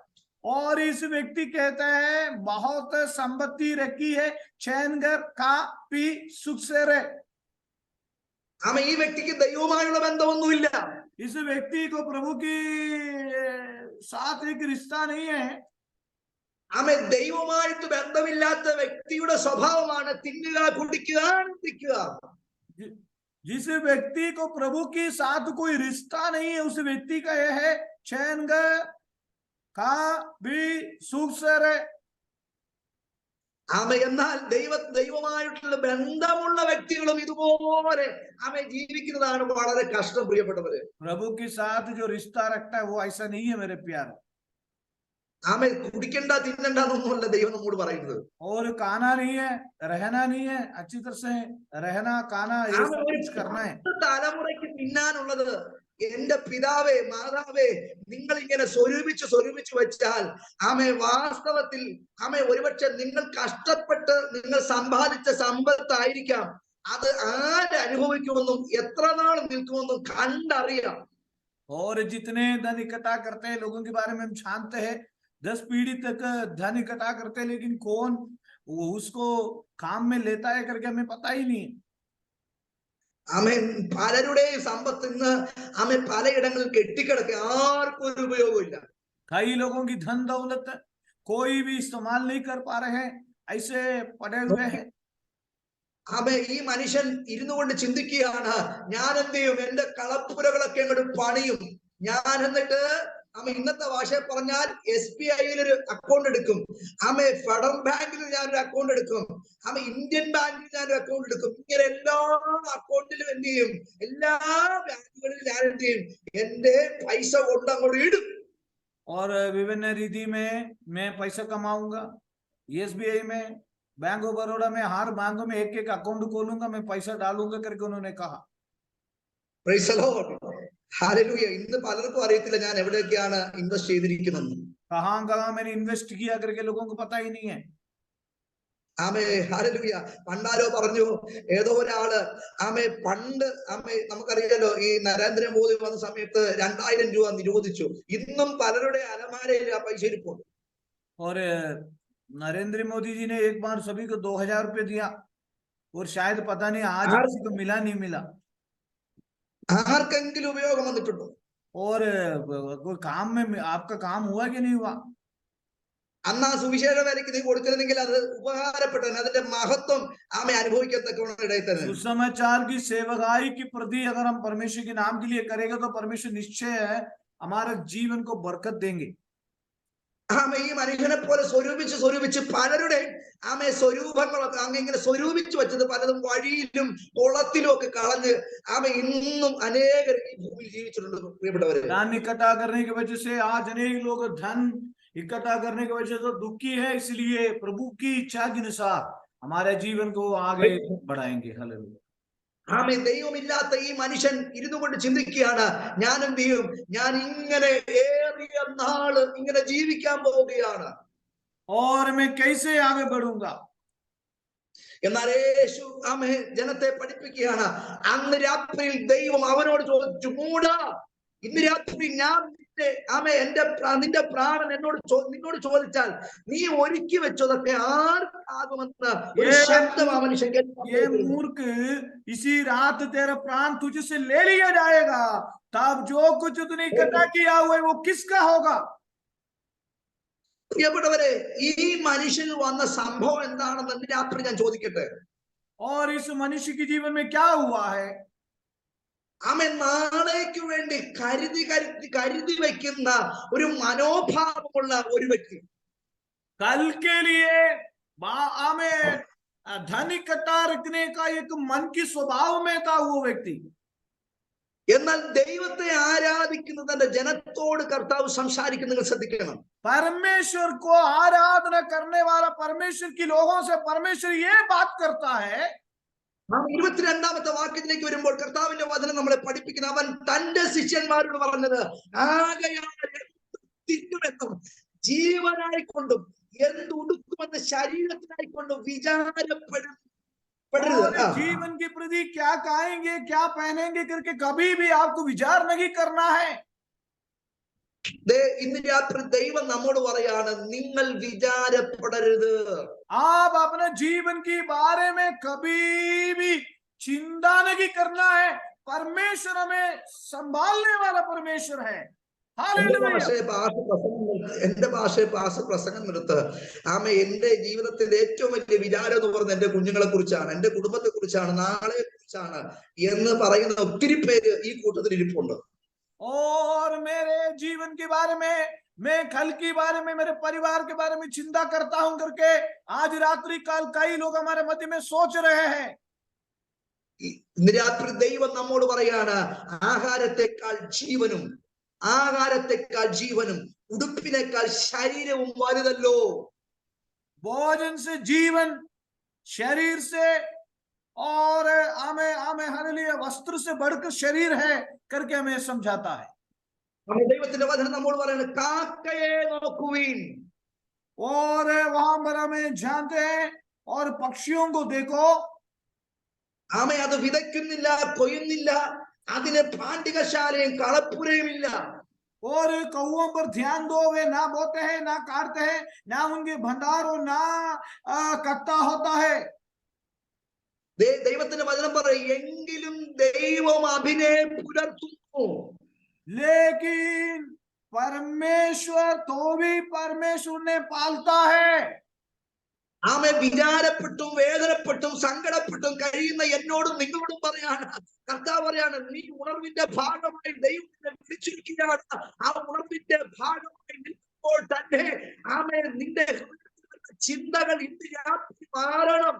और इस व्यक्ति कहता है बहुत संपत्ति रखी है, चैन कर, खा पी, सुख से रहे। ഈ വ്യക്തിക്ക് ദൈവവുമായുള്ള ബന്ധമൊന്നുമില്ല. इस व्यक्ति को प्रभु के साथ एक रिश्ता नहीं है। ദൈവവുമായിട്ട് ബന്ധമില്ലാത്ത വ്യക്തിയുടെ സ്വഭാവമാണ് തിന്നുക, കുടിക്കുക, ആനന്ദിക്കുക. जिस व्यक्ति को प्रभु के साथ कोई रिश्ता नहीं है, उस व्यक्ति का यह है चैन कर, खा पी, सुख से रहे। എന്നാൽ ദൈവമായിട്ടുള്ള ബന്ധമുള്ള വ്യക്തികളും ഇതുപോലെ ജീവിക്കുന്നതാണ് വളരെ കഷ്ടം പ്രിയപ്പെട്ടവര്. प्रभु के साथ जो रिश्ता रखता है वो ऐसा नहीं है मेरे प्यार। കുടിക്കണ്ട തിന്നണ്ട എന്നൊന്നുമല്ല ദൈവം നമ്മോട് പറയുന്നത്. और खाना नहीं है, रहना नहीं है, अच्छी तरह से रहना, खाना, ये सब कुछ करना है। തലമുറയ്ക്ക് തിന്നാനുള്ളത് എന്റെ പിതാവേ മാതാവേ നിങ്ങൾ ഇങ്ങനെ സ്വരൂപിച്ച് വെച്ചാൽ വാസ്തവത്തിൽ ഒരുപക്ഷെ നിങ്ങൾ കഷ്ടപ്പെട്ട് നിങ്ങൾ സമ്പാദിച്ച സമ്പത്തായിരിക്കാം, അത് ആരനുഭവിക്കുമെന്നും എത്ര നാൾ നിൽക്കുമെന്നും കണ്ടറിയാം. और जितने धन इकट्ठा करते हैं लोगों के बारे में हम जानते हैं, 10 पीढ़ी तक धन इकट्ठा करते हैं, लेकिन कौन उसको काम में लेता है करके हमें पता ही नहीं। പലരുടെയും സമ്പത്ത് ഇന്ന് പലയിടങ്ങളിൽ കെട്ടിക്കിടക്കുക, ആർക്കും ഒരു ഉപയോഗമില്ല. कई लोगों की धन दौलत कोई भी इस्तेमाल नहीं कर पा रहे हैं, ऐसे पड़े हुए हैं। ഈ മനുഷ്യൻ ഇരുന്നു കൊണ്ട് ചിന്തിക്കുകയാണ്, ഞാൻ എന്ത് ചെയ്യും? എന്റെ കളപ്പുരകളൊക്കെ അങ്ങോട്ട് പണിയും. ഞാൻ എന്നിട്ട് ഇന്നത്തെ ഭാഷയിൽ പറഞ്ഞാൽ SBIയിൽ ഒരു അക്കൗണ്ട് എടുക്കും, ഫെഡറൽ ബാങ്കിൽ ഞാനൊരു അക്കൗണ്ട് എടുക്കും, ഇന്ത്യൻ ബാങ്കിൽ ഞാനൊരു അക്കൗണ്ട് എടുക്കും. ഇങ്ങനെ എല്ലാ അക്കൗണ്ടിലും എന്ത് ചെയ്യും? എല്ലാ ബാങ്കുകളിലും ഞാൻ എന്ത് ചെയ്യും? എന്റെ പൈസ കൊണ്ട് അങ്ങോട്ട് ഇടും. और विभिन्न रीति में मैं पैसा कमाऊंगा, SBI में, बैंक ऑफ बड़ौदा में, हर बैंक में एक एक अकाउंट खोलूंगा, मैं पैसा डालूंगा करके उन्होंने कहा। Praise the Lord, hallelujah. ഇന്ന് പലർക്കും അറിയത്തില്ല ഞാൻ എവിടെയൊക്കെയാണ് ഇൻവെസ്റ്റ് ചെയ്തിരിക്കുന്നത്. कहां कहां मैंने इन्वेस्ट किया करके लोगों को पता ही नहीं है। ഹല്ലേലൂയ. പണ്ടാരോ പറഞ്ഞു, ഏതോ ഒരാള് പണ്ട് നമുക്കറിയാലോ, ഈ നരേന്ദ്രമോദി വന്ന സമയത്ത് 2000 രൂപ നിരോധിച്ചു. ഇന്നും പലരുടെ അലമാരയിൽ ആ പൈസ ഇരിപ്പുണ്ട്. और नरेंद्र मोदी जी ने एक बार सभी को 2000 रुपये दिया, और शायद पता नहीं आज किसी को मिला नहीं मिला। ആർക്കെങ്കിലും ഉപയോഗം വന്നിട്ടുണ്ടോ? और कोई काम में आपका काम हुआ कि नहीं हुआ? അന്ന് ആ സുവിശേഷ വേലയ്ക്ക് നീ കൊടുത്തിരുന്നെങ്കിൽ അത് ഉപകാരപ്പെട്ടു, അതിന്റെ മഹത്വം അനുഭവിക്കത്തക്കവണ്ണം ഇടയിൽ. सुसमाचार की सेवकाई के प्रति अगर हम परमेश्वर के नाम के लिए करेंगे तो परमेश्वर निश्चय हमारे जीवन को बरकत देंगे। ഈ മനുഷ്യനെ പോലെ സ്വരൂപിച്ച് പലരുടെ സ്വരൂപങ്ങളൊക്കെ ഇങ്ങനെ സ്വരൂപിച്ചു വെച്ചത് പലതും വഴിയിലും കുളത്തിലും ഒക്കെ കളഞ്ഞ് ഇന്നും അനേകർ ഈ ഭൂമിയിൽ ജീവിച്ചിട്ടുണ്ട് പ്രിയപ്പെട്ടവരെ. धन इकट्ठा करने की वजह से आज अनेक लोग धन इकट्ठा करने की वजह से दुखी है, इसलिए प्रभु की इच्छा के अनुसार हमारे जीवन को आगे बढ़ाएंगे। हालेलुया। ദൈവമില്ലാത്ത ഈ മനുഷ്യൻ ഇരുന്നു കൊണ്ട് ചിന്തിക്കുകയാണ്, ഞാൻ എന്ത് ചെയ്യും? ഞാൻ ഇങ്ങനെ ഏറിയ നാള് ഇങ്ങനെ ജീവിക്കാൻ പോവുകയാണ്. और मैं कैसे आगे बढ़ूंगा? എന്നാൽ യേശു ജനത്തെ പഠിപ്പിക്കുകയാണ്. അന്ന് രാത്രിയിൽ ദൈവം അവനോട് ചോദിച്ചു, മൂടാ, ഇന്ന് രാത്രി ഞാൻ നിന്റെ പ്രാണൻ നിന്നോട് ചോദിച്ചാൽ നീ ഒരുക്കി വെച്ചതൊക്കെ ആർക്കാകുമെന്ന് ഒരു ശബ്ദം ആ മനുഷ്യൻ കേട്ടു. ये मूर्ख, इसी रात तेरा प्राण तुझसे ले लिया जाएगा, तब जो कुछ तूने इकट्ठा किया हुआ है वो किसका होगा? പ്രിയപ്പെട്ടവരെ, ഈ മനുഷ്യന് വന്ന സംഭവം എന്താണെന്ന് രാത്രി ഞാൻ ചോദിക്കട്ടെ. और इस मनुष्य के जीवन में क्या हुआ है? ആമേൻ, നാളേക്ക് വേണ്ടി കരുതി വയ്ക്കുന്ന ഒരു മനോഭാവമുള്ള ഒരു വ്യക്തി. कल के लिए हमें धन इकट्ठा रखने का एक मन की स्वभाव में था वो व्यक्ति. എന്നാൽ ദൈവത്തെ ആരാധിക്കുന്ന തന്റെ ജനത്തോട് കർത്താവ് സംസാരിക്കുന്ന നിങ്ങൾ ശ്രദ്ധിക്കണം. परमेश्वर को आराधना करने वाला परमेश्वर की लोगों से परमेश्वर ये बात करता है. 22ാമത്തെ വാക്യത്തിലേക്ക് വരുമ്പോൾ കർത്താവിന്റെ വചനം നമ്മളെ പഠിപ്പിക്കുന്ന, അവൻ തന്റെ ശിഷ്യന്മാരോട് പറഞ്ഞത്, ആകയാൽ തിന്നുമെന്നും ജീവനായിക്കൊണ്ടും എന്തുടുക്കുമെന്ന് ശരീരത്തിനായിക്കൊണ്ടും വിചാരപ്പെടുന്നു. जीवन के प्रति क्या खाएंगे क्या पहनेंगे करके कभी भी आपको विचार नहीं करना है. ഇന്ന് രാത്രി ദൈവം നമ്മോട് പറയാണ്, നിങ്ങൾ വിചാരപ്പെടരുത്. आप अपने जीवन के बारे में कभी भी चिंता नहीं करना है. परमेश्वर हमें संभालने वाला परमेश्वर है. എന്റെ ഭാഷയെ പ്രസംഗം നിർത്ത്. എന്റെ ജീവിതത്തിന്റെ ഏറ്റവും വലിയ വിചാരം എന്ന് പറയുന്നത് എന്റെ കുഞ്ഞുങ്ങളെ കുറിച്ചാണ്, എന്റെ കുടുംബത്തെ കുറിച്ചാണ്, നാളെ കുറിച്ചാണ് എന്ന് പറയുന്ന ഒത്തിരി പേര് ഈ കൂട്ടത്തിൽ ഇരിപ്പുണ്ട്. और मेरे जीवन के बारे में, मैं कल के बारे में, मेरे परिवार के बारे में चिंता करता हूं करके आज रात्रि काल कई लोग हमारे मध्य में सोच रहे हैं. ഇന്ന് രാത്രി ദൈവം നമ്മോട് പറയാണ്, ആഹാരത്തെക്കാൾ ജീവനും ഉടുപ്പിനേക്കാൾ ശരീരവും വലുതല്ലോ. भोजन से जीवन, शरीर से और हमें हालेलुया वस्त्र से बढ़कर शरीर है करके हमें समझाता है. ദൈവത്തിന്റെ വചനം നമ്മോട് പറയുന്നത്, കാക്കയെ നോക്കുവിൻ. और वहां पर हमें जानते हैं, और पक्षियों को देखो. അത് വിതയ്ക്കുന്നില്ല, കൊയ്യുന്നില്ല, അതിന് പാണ്ഡികശാലയും കളപ്പുരയും ഇല്ല. और कौओं पर ध्यान दो, वे ना बोते हैं ना काटते हैं, ना उनके भंडार और ना कट्टा होता है. ദൈവത്തിന്റെ വചനം പറയും, എങ്കിലും ദൈവം അഭിനയം പുലർത്തുന്നു. लेकिन परमेश्वर तो भी परमेश्वर ने पालता है. വിചാരപ്പെട്ടും വേദനപ്പെട്ടും സങ്കടപ്പെട്ടും കഴിയുന്ന എന്നോടും നിങ്ങളോടും പറയാണ്, കർത്താവ് പറയാണ്, നീ ഉണർവിന്റെ ഭാഗമായി ദൈവത്തെ വിളിച്ചിരിക്കുകയാണ്. ആ ഉണർവിന്റെ ഭാഗമായി നിൽക്കുമ്പോൾ തന്നെ നിന്റെ ചിന്തകൾ ഇന്ന് രാത്രി മാറണം.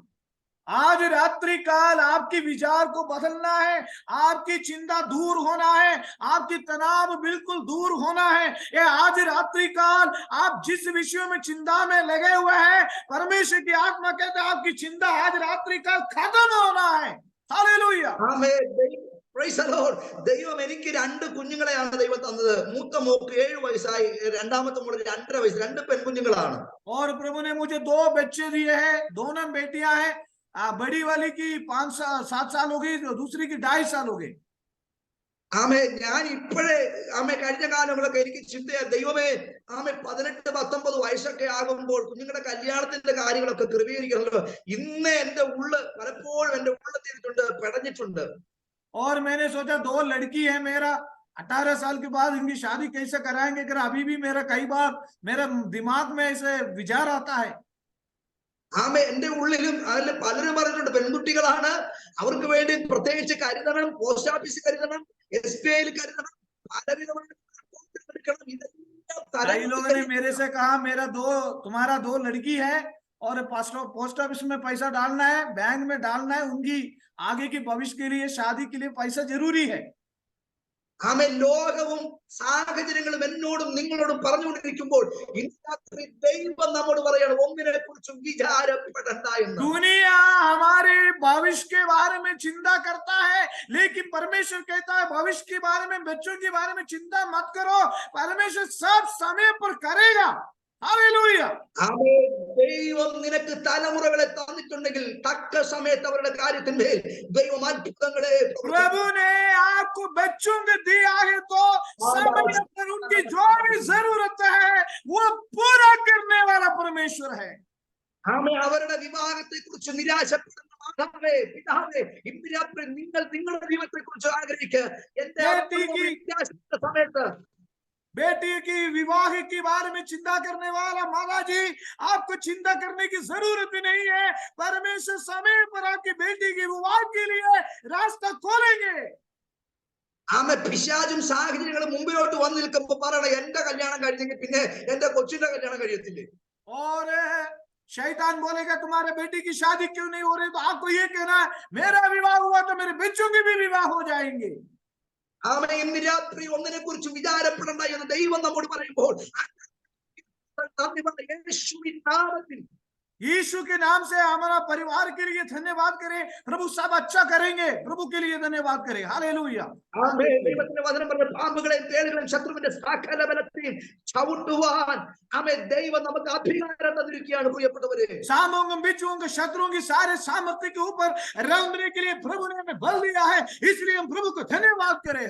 आज रात्रि काल आपकी विचार को बदलना है, आपकी चिंता दूर होना है, आपकी तनाव बिल्कुल दूर होना है. ये आज रात्रि काल आप जिस विषय में चिंता में लगे हुए हैं, परमेश्वर की आत्मा कहते हैं आपकी चिंता आज रात्रि काल खत्म होना है. हालेलुया. Praise the Lord. ദൈവം എനിക്ക് 2 കുഞ്ഞുങ്ങളെയാണ് ദൈവം തന്നത്. മൂത്ത മോക്ക് 7 വയസ്സായി, രണ്ടാമത്തെ മോൾക്ക് 2.5 വയസ്സ്. 2 പെൺകുഞ്ഞുങ്ങളാണ്. और प्रभु ने मुझे 2 बच्चे दिए हैं, दोनों बेटियां हैं. बड़ी वाली की 5-7 साल हो गई, दूसरी की 2.5 साल हो गई. ഞാൻ ഇപ്പോഴേ കഴിഞ്ഞ കാലങ്ങളൊക്കെ എനിക്ക് ചിന്തയാ, ദൈവമേ 18-19 വയസ്സൊക്കെ ആകുമ്പോൾ കുഞ്ഞുങ്ങളുടെ കല്യാണത്തിന്റെ കാര്യങ്ങളൊക്കെ ക്രമീകരിക്കണല്ലോ. ഇന്ന് എന്റെ പലപ്പോഴും എന്റെ ഉള്ളത്തിട്ടുണ്ട്, പെടഞ്ഞിട്ടുണ്ട്. और मैंने सोचा 2 लड़की है मेरा, 18 साल के बाद इनकी शादी कैसे कराएंगे कर अभी भी मेरा कई बार मेरा दिमाग में ऐसे विचार आता है. എന്റെ ഉള്ളിലും അതിൽ പലരും പറഞ്ഞിട്ടുണ്ട്, പെൺകുട്ടികളാണ്, അവർക്ക് വേണ്ടി പ്രത്യേകിച്ച് കരുതണം, പോസ്റ്റ് ഓഫീസിൽ കരുതണം, SBIയിൽ കരുതണം, പലവിധമായ कई लोगों ने मेरे से कहा तुम्हारा 2 लड़की है और पोस्ट ऑफिस में पैसा डालना है, बैंक में डालना है, उनकी आगे की भविष्य के लिए, शादी के लिए पैसा जरूरी है. ലോകവും സാഹചര്യങ്ങളും എന്നോടും നിങ്ങളോടും പറഞ്ഞുകൊണ്ടിരിക്കുമ്പോൾ ഇന്ന് രാത്രി ദൈവം നമ്മോട് പറയാണ്, ഒന്നിനെ കുറിച്ചും വിചാരപ്പെടണ്ട എന്ന്. दुनिया हमारे भविष्य के बारे में चिंता करता है, लेकिन परमेश्वर कहता है भविष्य के बारे में, बच्चों के बारे में चिंता मत करो, परमेश्वर सब समय पर करेगा. हालेलुया. ദൈവം നിനക്ക് തലമുറകളെ തന്നിട്ടുണ്ടെങ്കിൽ തക്ക സമയത്ത് അവരുടെ കാര്യത്തിന്മേൽ ദൈവം അത്ഭുതങ്ങളെ, प्रभु ने आपको बच्चों को दिया है तो समय पर उनकी जो भी जरूरत है वो पूरा करने वाला परमेश्वर है. അവരുടെ വിവാഹത്തെ കുറിച്ച് നിരാശപ്പെടുന്ന മാതാവേ, പിതാവേ, ഇന്ന് രാത്രി നിങ്ങൾ നിങ്ങളുടെ ജീവിതത്തെ കുറിച്ച് ആഗ്രഹിക്കുക. എന്റെ സമയത്ത് बेटी की विवाह के बारे में चिंता करने वाला माता जी, आपको चिंता करने की जरूरत नहीं है। परमेश्वर समय पर आपकी बेटी की विवाह के लिए रास्ता खोलेंगे। ആമേ പിശാചും സാഹചര്യങ്ങളും മുമ്പിലോട്ട് വന്നു നിൽക്കുമ്പോ പറയണം, എന്റെ കല്യാണം കഴിഞ്ഞെങ്കിൽ പിന്നെ എന്റെ കൊച്ചിന്റെ കല്യാണം കഴിയത്തില്ലേ? और शैतान बोलेगा तुम्हारे बेटी की शादी क्यों नहीं हो रही, तो आपको ये कहना है मेरा विवाह हुआ तो मेरे बच्चों के भी विवाह हो जाएंगे। ആമേ ഇന്ന് രാത്രി ഒന്നിനെ കുറിച്ച് വിചാരപ്പെടണ്ട എന്ന് ദൈവം നമ്മോട് പറയുമ്പോൾ നന്ദി പറ, യേശുവിൻ നാമത്തിൽ यीशु के नाम से हमारा परिवार के लिए धन्यवाद करें। प्रभु सब अच्छा करेंगे, प्रभु के लिए धन्यवाद करें। हालेलुया। ആമേ ദൈവത്തിന്റെ വചനം പറഞ്ഞ പാമ്പുകളെയും തേളുകളെയും ശത്രുവിന്റെ സകല ബലത്തെയും ചവിട്ടുവാൻ ആമേ ദൈവം നമുക്ക് അധികാരം തന്നിരിക്കുകയാണ് പ്രിയപ്പെട്ടവരെ। सांपों बिच्छुओं के शत्रुओं की सारे सामर्थ्य के ऊपर रौंदने के लिए प्रभु ने हमें बल दिया है, इसलिए हम प्रभु को धन्यवाद करें।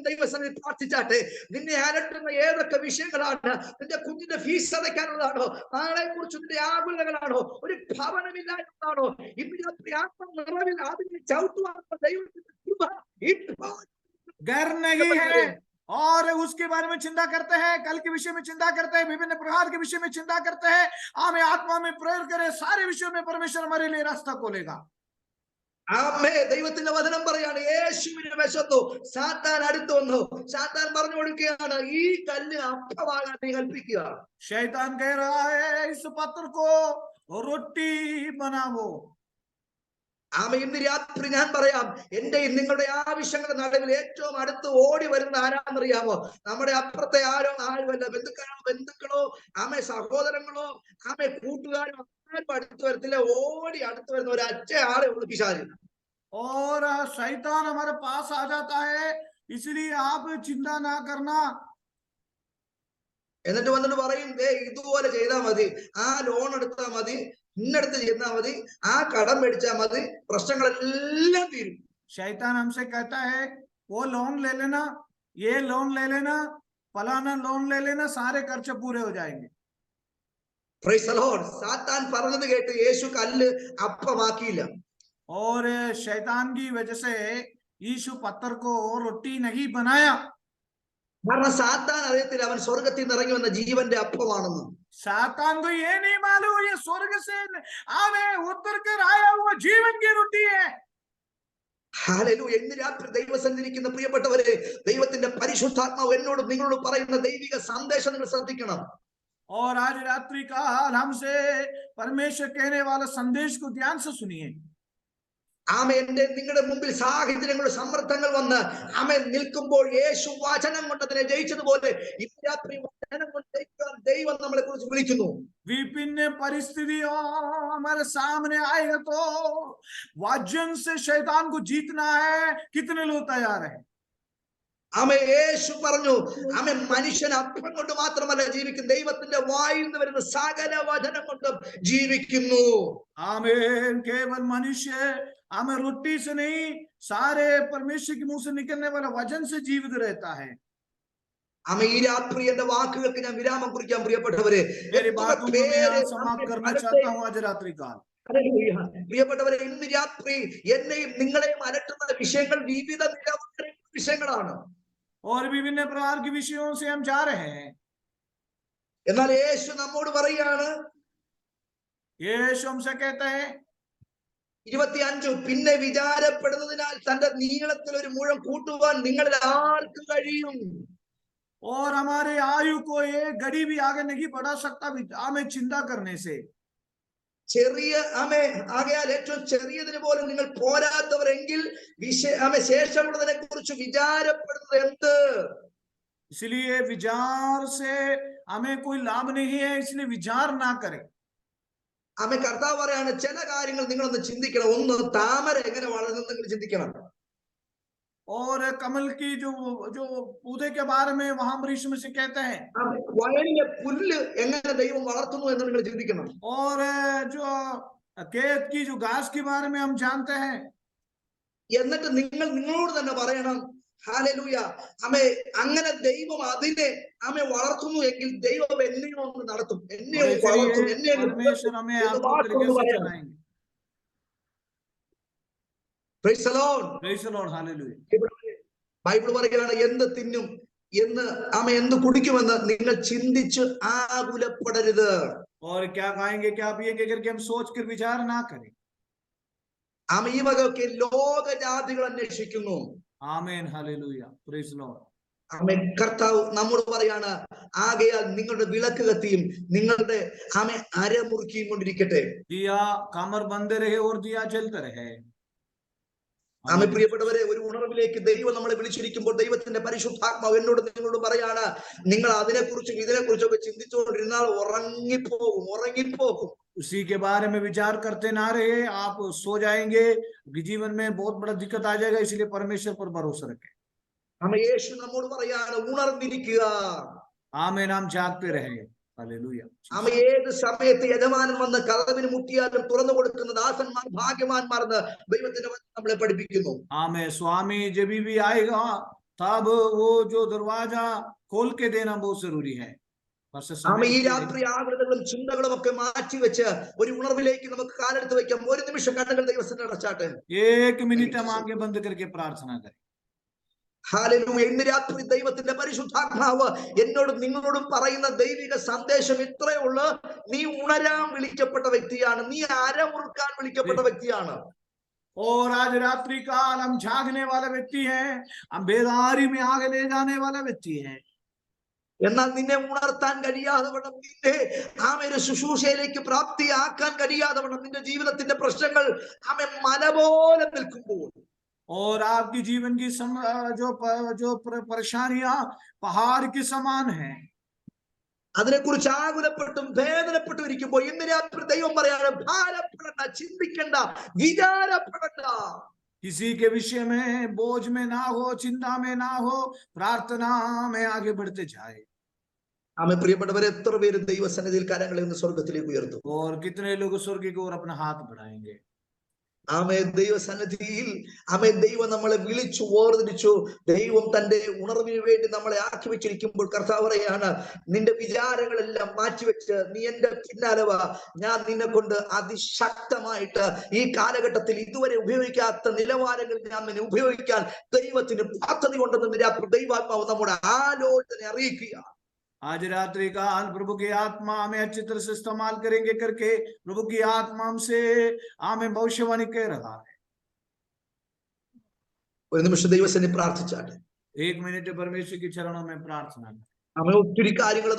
ദൈവസന്നിധി പ്രാർത്ഥിച്ചാട്ടെ, നിന്നെ അലട്ടുന്ന ഏതൊക്കെ വിഷയങ്ങളാണ്, നിന്റെ കുഞ്ഞിന്റെ ഫീസ് അടയ്ക്കാനുള്ളതാണോ, നാളെ കുറിച്ച് നിന്റെ ആകുലതകളാണോ, ഒരു ഭവനമില്ലായ്മയാണോ, ഇന്ന് ആത്മനിറവിൽ അതിനെ ചവിട്ടുവാനുള്ള ദൈവത്തിന്റെ കൃപ घर नहीं है और उसके बारे में चिंता करते हैं, कल के विषय में चिंता करते हैं, विभिन्न प्रकार के विषय में चिंता करते हैं। हमें आत्मा में प्रेयर करें, सारे विषयों में परमेश्वर हमारे लिए रास्ता खोलेगा। ആമേ ദൈവത്തിന്റെ വചനം പറയാണ്, യേശുവിനെ വിശന്നു, സാത്താൻ അടുത്ത് വന്നു, സാത്താൻ പറഞ്ഞു കൊടുക്കുകയാണ്, ഈ കല്ല് അപ്പമാകാൻ നീ കൽപ്പിക്കുക। शैतान कह रहा है इस पत्थर को रोटी बनाओ। ആമേ ഇന്ന് രാത്രി ഞാൻ പറയാം, എന്റെയും നിങ്ങളുടെ ആവശ്യങ്ങളുടെ നടുവിൽ ഏറ്റവും അടുത്ത് ഓടി വരുന്ന ആരാന്നറിയാമോ? നമ്മുടെ അപ്പുറത്തെ ആരുമല്ല, ബന്ധുക്കളോ ആമേ സഹോദരങ്ങളോ ആമേ കൂട്ടുകാരോ ആരും അടുത്ത് വരത്തില്ല, ഓടി അടുത്ത് വരുന്ന ഒരു അച്ഛ ആളെ ഉള്ളു പിശാച്। और शैतान हमारे पास आ जाता है, इसलिए आप चिंता ना करना। എന്നിട്ട് വന്നിട്ട് പറയും, ഇതുപോലെ ചെയ്താൽ മതി, ആ ലോൺ എടുത്താൽ മതി, ഇന്നടുത്ത് ചെയ്താൽ മതി, ആ കടം മേടിച്ചാൽ മതി, പ്രശ്നങ്ങളെല്ലാം തീരും। शैतान हमसे कहता है वो लोन ले लेना, ये लोन ले लेना, फलाना लोन ले लेना, सारे खर्चे पूरे हो जाएंगे। Praise the Lord. സാത്താൻ പറഞ്ഞത് കേട്ട് യേശു കല്ല് അപ്പമാക്കിയില്ല। और शैतान की वजह से यीशु पत्थर को रोटी नहीं बनाया, കാരണം സാത്താൻ അറിയത്തില്ല അവൻ സ്വർഗത്തിൽ നിന്ന് ഇറങ്ങി വന്ന ജീവന്റെ അപ്പമാണെന്ന്। शैतान को ये नहीं मालूम ये स्वर्ग से आवे उतर कर आया हुआ जीवन की रोटी है। ഹല്ലേലൂയ। ഇന്ന് രാത്രി ദൈവസന്നിധിയിരിക്കുന്ന പ്രിയപ്പെട്ടവരെ, ദൈവത്തിന്റെ പരിശുദ്ധാത്മാവ് എന്നോട് നിങ്ങളോട് പറയുന്ന ദൈവിക സന്ദേശം നിങ്ങൾ ശ്രദ്ധിക്കണം। और आज रात्रि काल हमसे परमेश्वर कहने वाला संदेश को ध्यान से सुनिए। ആമേ നിങ്ങളുടെ മുമ്പിൽ സാഹചര്യങ്ങളുടെ സമ്മർദ്ദങ്ങൾ വന്ന് ആമേ നിൽക്കുമ്പോൾ യേശു വചനം കൊണ്ട് അതിനെ ജയിച്ചതുപോലെ ഇന്ന് രാത്രി വചനം കൊണ്ട് ജയിക്കാൻ ദൈവം നമ്മളെ കുറിച്ച് വിളിക്കുന്നു। विभिन्न परिस्थितियों हमारे सामने आएगा तो वचन से शैतान को जीतना है, कितने लोग तैयार हैं? ആമേ യേശു പറഞ്ഞു, ആമേ മനുഷ്യൻ അപ്പം കൊണ്ട് മാത്രമല്ല ജീവിക്കും, ദൈവത്തിന്റെ വായിൽ നിന്ന് വരുന്ന സകല വചനം കൊണ്ടും ജീവിക്കുന്നു। आमीन। केवल मनुष्य हमें रोटी से नहीं, सारे परमेश्वर के मुंह से निकलने वाला वचन से जीवित रहता है। ആമേ ഈ രാത്രി എന്റെ വാക്കുകൾക്ക് ഞാൻ വിരാമം കുറിക്കാൻ പ്രിയപ്പെട്ടവരെ, मेरी बातों को मैं यहाँ समाप्त करना चाहता हूँ आज रात्रि काल। പ്രിയപ്പെട്ടവരെ, ഇന്ന് രാത്രി എന്നെയും നിങ്ങളെയും അലട്ടുന്ന വിഷയങ്ങൾ വിവിധ നിരവധി വിഷയങ്ങളാണ്। और विभिन्न प्रकार के विषयों से हम जा रहे हैं। എന്നാൽ യേശു നമ്മോട് പറയുകയാണ്, यीशु हमसे कहता है 25, പിന്നെ വിചാരപ്പെടുന്നതിനാൽ തന്റെ നീളത്തിൽ ഒരു മുഴം കൂട്ടുവാൻ നിങ്ങളിൽ ആർക്ക് കഴിയും? और हमारे आयु को ये घड़ी भी आगे नहीं बढ़ा सकता हमें चिंता करने से। ചെറിയ ആമേ ആകയാൽ ഏറ്റവും ചെറിയതിന് പോലും നിങ്ങൾ പോരാത്തവരെങ്കിൽ ആമേ ശേഷമുള്ളതിനെ കുറിച്ച് വിചാരപ്പെടുന്നത് എന്ത്? इसलिए विचार से हमें कोई लाभ नहीं है, इसलिए विचार ना करें। ആമേ കർത്താവ് പറയാണ്, ചില കാര്യങ്ങൾ നിങ്ങളൊന്ന് ചിന്തിക്കണം। ഒന്ന്, താമര എങ്ങനെ വളരുന്നു നിങ്ങൾ ചിന്തിക്കണം। और कमल की जो पौधे के बारे में वहां ऋषि से कहते हैं, വയലിലെ പുല്ല് എങ്ങനെ ദൈവം വളർത്തുന്നു എന്ന് നിങ്ങൾ ചിന്തിക്കണം। और जो खेत की जो घास के बारे में हम जानते हैं। എന്നിട്ട് നിങ്ങളോട് തന്നെ പറയണം, ഹല്ലേലൂയ, ആമേ അങ്ങനെ ദൈവം അതിനെ ആമേ വളർത്തുന്നു എങ്കിൽ ദൈവം എന്നെയും ഒന്ന് നടത്തും, എന്നെ വളർത്തും, എന്നെ परमेश्वर हमें आपको तरीके से चलाएंगे। Praise the Lord, praise the Lord, hallelujah. Bible പറയുകയാണ് എന്ത് തിന്നും എന്ന് എന്ത് കുടിക്കുമെന്ന് നിങ്ങൾ ചിന്തിച്ച് ആകുലപ്പെടരുത്. और क्या खाएंगे क्या पिएंगे करके हम सोच कर विचार ना करें. ഈ വകയൊക്കെ ലോകജാതികൾ അന്വേഷിക്കുന്നു. ആമേൻ, ഹല്ലേലൂയ, പ്രൈസ് ലോർഡ്. കർത്താവ് നമ്മോട് പറയാണ്, ആകയാൽ നിങ്ങളുടെ വിളക്ക് കത്തിയും നിങ്ങളുടെ അരമുറുക്കിയും കൊണ്ടിരിക്കട്ടെ. ദിയ കമർ ബന്ധ രഹേ ഓർ ദിയ ജൽത രഹേ. പ്രിയപ്പെട്ടവരെ, ഒരു ഉണർവിലേക്ക് ദൈവം നമ്മളെ വിളിച്ചിരിക്കുമ്പോൾ ദൈവത്തിന്റെ പരിശുദ്ധാത്മാവ് എന്നോട് നിങ്ങളോട് പറയാണ്, നിങ്ങൾ അതിനെക്കുറിച്ചും ഇതിനെക്കുറിച്ചൊക്കെ ചിന്തിച്ചുകൊണ്ടിരുന്നാൽ ഉറങ്ങിപ്പോകും. उसी के बारे में विचार करते ना रहे, आप सो जाएंगे, जीवन में बहुत बड़ा दिक्कत आ जाएगा. इसलिए परमेश्वर पर भरोसा रखें. യേശു നമ്മോട് പറയാണ്, ഉണർന്നിരിക്കുക. ആമേൻ, നാം ജാഗ്ते रहे. ഹല്ലേലൂയ. ഏത് സമയത്ത് യജമാനൻ വന്ന് കതവിന് മുട്ടിയാലും തുറന്നു കൊടുക്കുന്ന ദാസന്മാർ ഭാഗ്യവാന്മാരെന്ന് ദൈവത്തിന്റെ വചനം നമ്മളെ പഠിപ്പിക്കുന്നു. ആമേൻ. സ്വാമി जब भी आएगा तब वो जो दरवाजा खोल के देना बहुत जरूरी है. ഈ രാത്രി ആകുലതകളും ചിന്തകളും ഒക്കെ മാറ്റിവെച്ച് ഒരു ഉണർവിലേക്ക് നമുക്ക് കാലെടുത്ത് വെക്കാം. ഒരു നിമിഷം കണ്ണുകൾ ദൈവത്തിന്റെ അടച്ചാട്ടെ. एक मिनट हम आंखें बंद करके प्रार्थना करें. ഹല്ലേലൂയ. ഇന്ന് രാത്രി ദൈവത്തിന്റെ പരിശുദ്ധാത്മാവ് എന്നോടും നിങ്ങളോടും പറയുന്ന ദൈവിക സന്ദേശം ഇത്രയേ ഉള്ളൂ. നീ ഉണരാൻ വിളിക്കപ്പെട്ട വ്യക്തിയാണ്. നീ അരമുറുക്കാൻ വിളിക്കപ്പെട്ട വ്യക്തിയാണ്. और आज रात्रि काल हम जागने वाला व्यक्ति है, हम बेदारी में आगे ले जाने वाला व्यक्ति है. എന്നാൽ നിന്നെ ഉണർത്താൻ കഴിയാതെ വണ്ണം, നിന്നെ ഒരു ശുശ്രൂഷയിലേക്ക് പ്രാപ്തിയാക്കാൻ കഴിയാതെ വണ്ണം നിന്റെ ജീവിതത്തിന്റെ പ്രശ്നങ്ങൾ മല പോലെ നിൽക്കുമ്പോൾ, और आपकी जीवन की जो परेशानियां पहाड़ के समान है, അതിനെക്കുറിച്ച് ആകുലപ്പെട്ടും വേദനപ്പെട്ടും ഇരിക്കുമ്പോൾ ഇന്ന് രാത്രി ദൈവം പറയാണ്, ഭാരപ്പെടണ്ട, ചിന്തിക്കണ്ട, വിചാരപ്പെടണ്ട. किसी के विषय में बोझ में ना हो, चिंता में ना हो, प्रार्थना में आगे बढ़ते जाए. പ്രിയപ്പെട്ടവരെ, എത്ര പേര് ദൈവസന്നിധിയിൽ കരങ്ങളെ ഒന്ന് സ്വർഗത്തിലേക്ക് ഉയർത്തും? और कितने लोग स्वर्ग की ओर अपना हाथ बढ़ाएंगे? ദൈവസന്നിധിയിൽ ദൈവം നമ്മളെ വിളിച്ചു വേർതിരിച്ചു. ദൈവം തന്റെ ഉണർവിന് വേണ്ടി നമ്മളെ ആക്കി വെച്ചിരിക്കുമ്പോൾ കർത്താവ് പറയാണ്, നിന്റെ വിചാരങ്ങളെല്ലാം മാറ്റിവെച്ച് നീ എന്റെ പിന്നാലെ വാ. ഞാൻ നിന്നെ കൊണ്ട് അതിശക്തമായിട്ട് ഈ കാലഘട്ടത്തിൽ ഇതുവരെ ഉപയോഗിക്കാത്ത നിലവാരങ്ങൾ ഞാൻ നിന്നെ ഉപയോഗിക്കാൻ ദൈവത്തിന് പദ്ധതി കൊണ്ടെന്ന് രാത്രി ദൈവാത്മാവ് നമ്മുടെ ആലോചന അറിയിക്കുക. आज रात्रि काल प्रभु की आत्मा हमें अच्छी तरह से इस्तेमाल करेंगे करके प्रभु की आत्मा हमसे हमें भविष्यवाणी कह रहा है. ഒരു നിമിഷം ദൈവസന്നിധിയിൽ പ്രാർത്ഥിച്ചാട്ടെ. एक मिनट परमेश्वर के चरणों में प्रार्थना. ഒത്തിരി കാര്യങ്ങൾ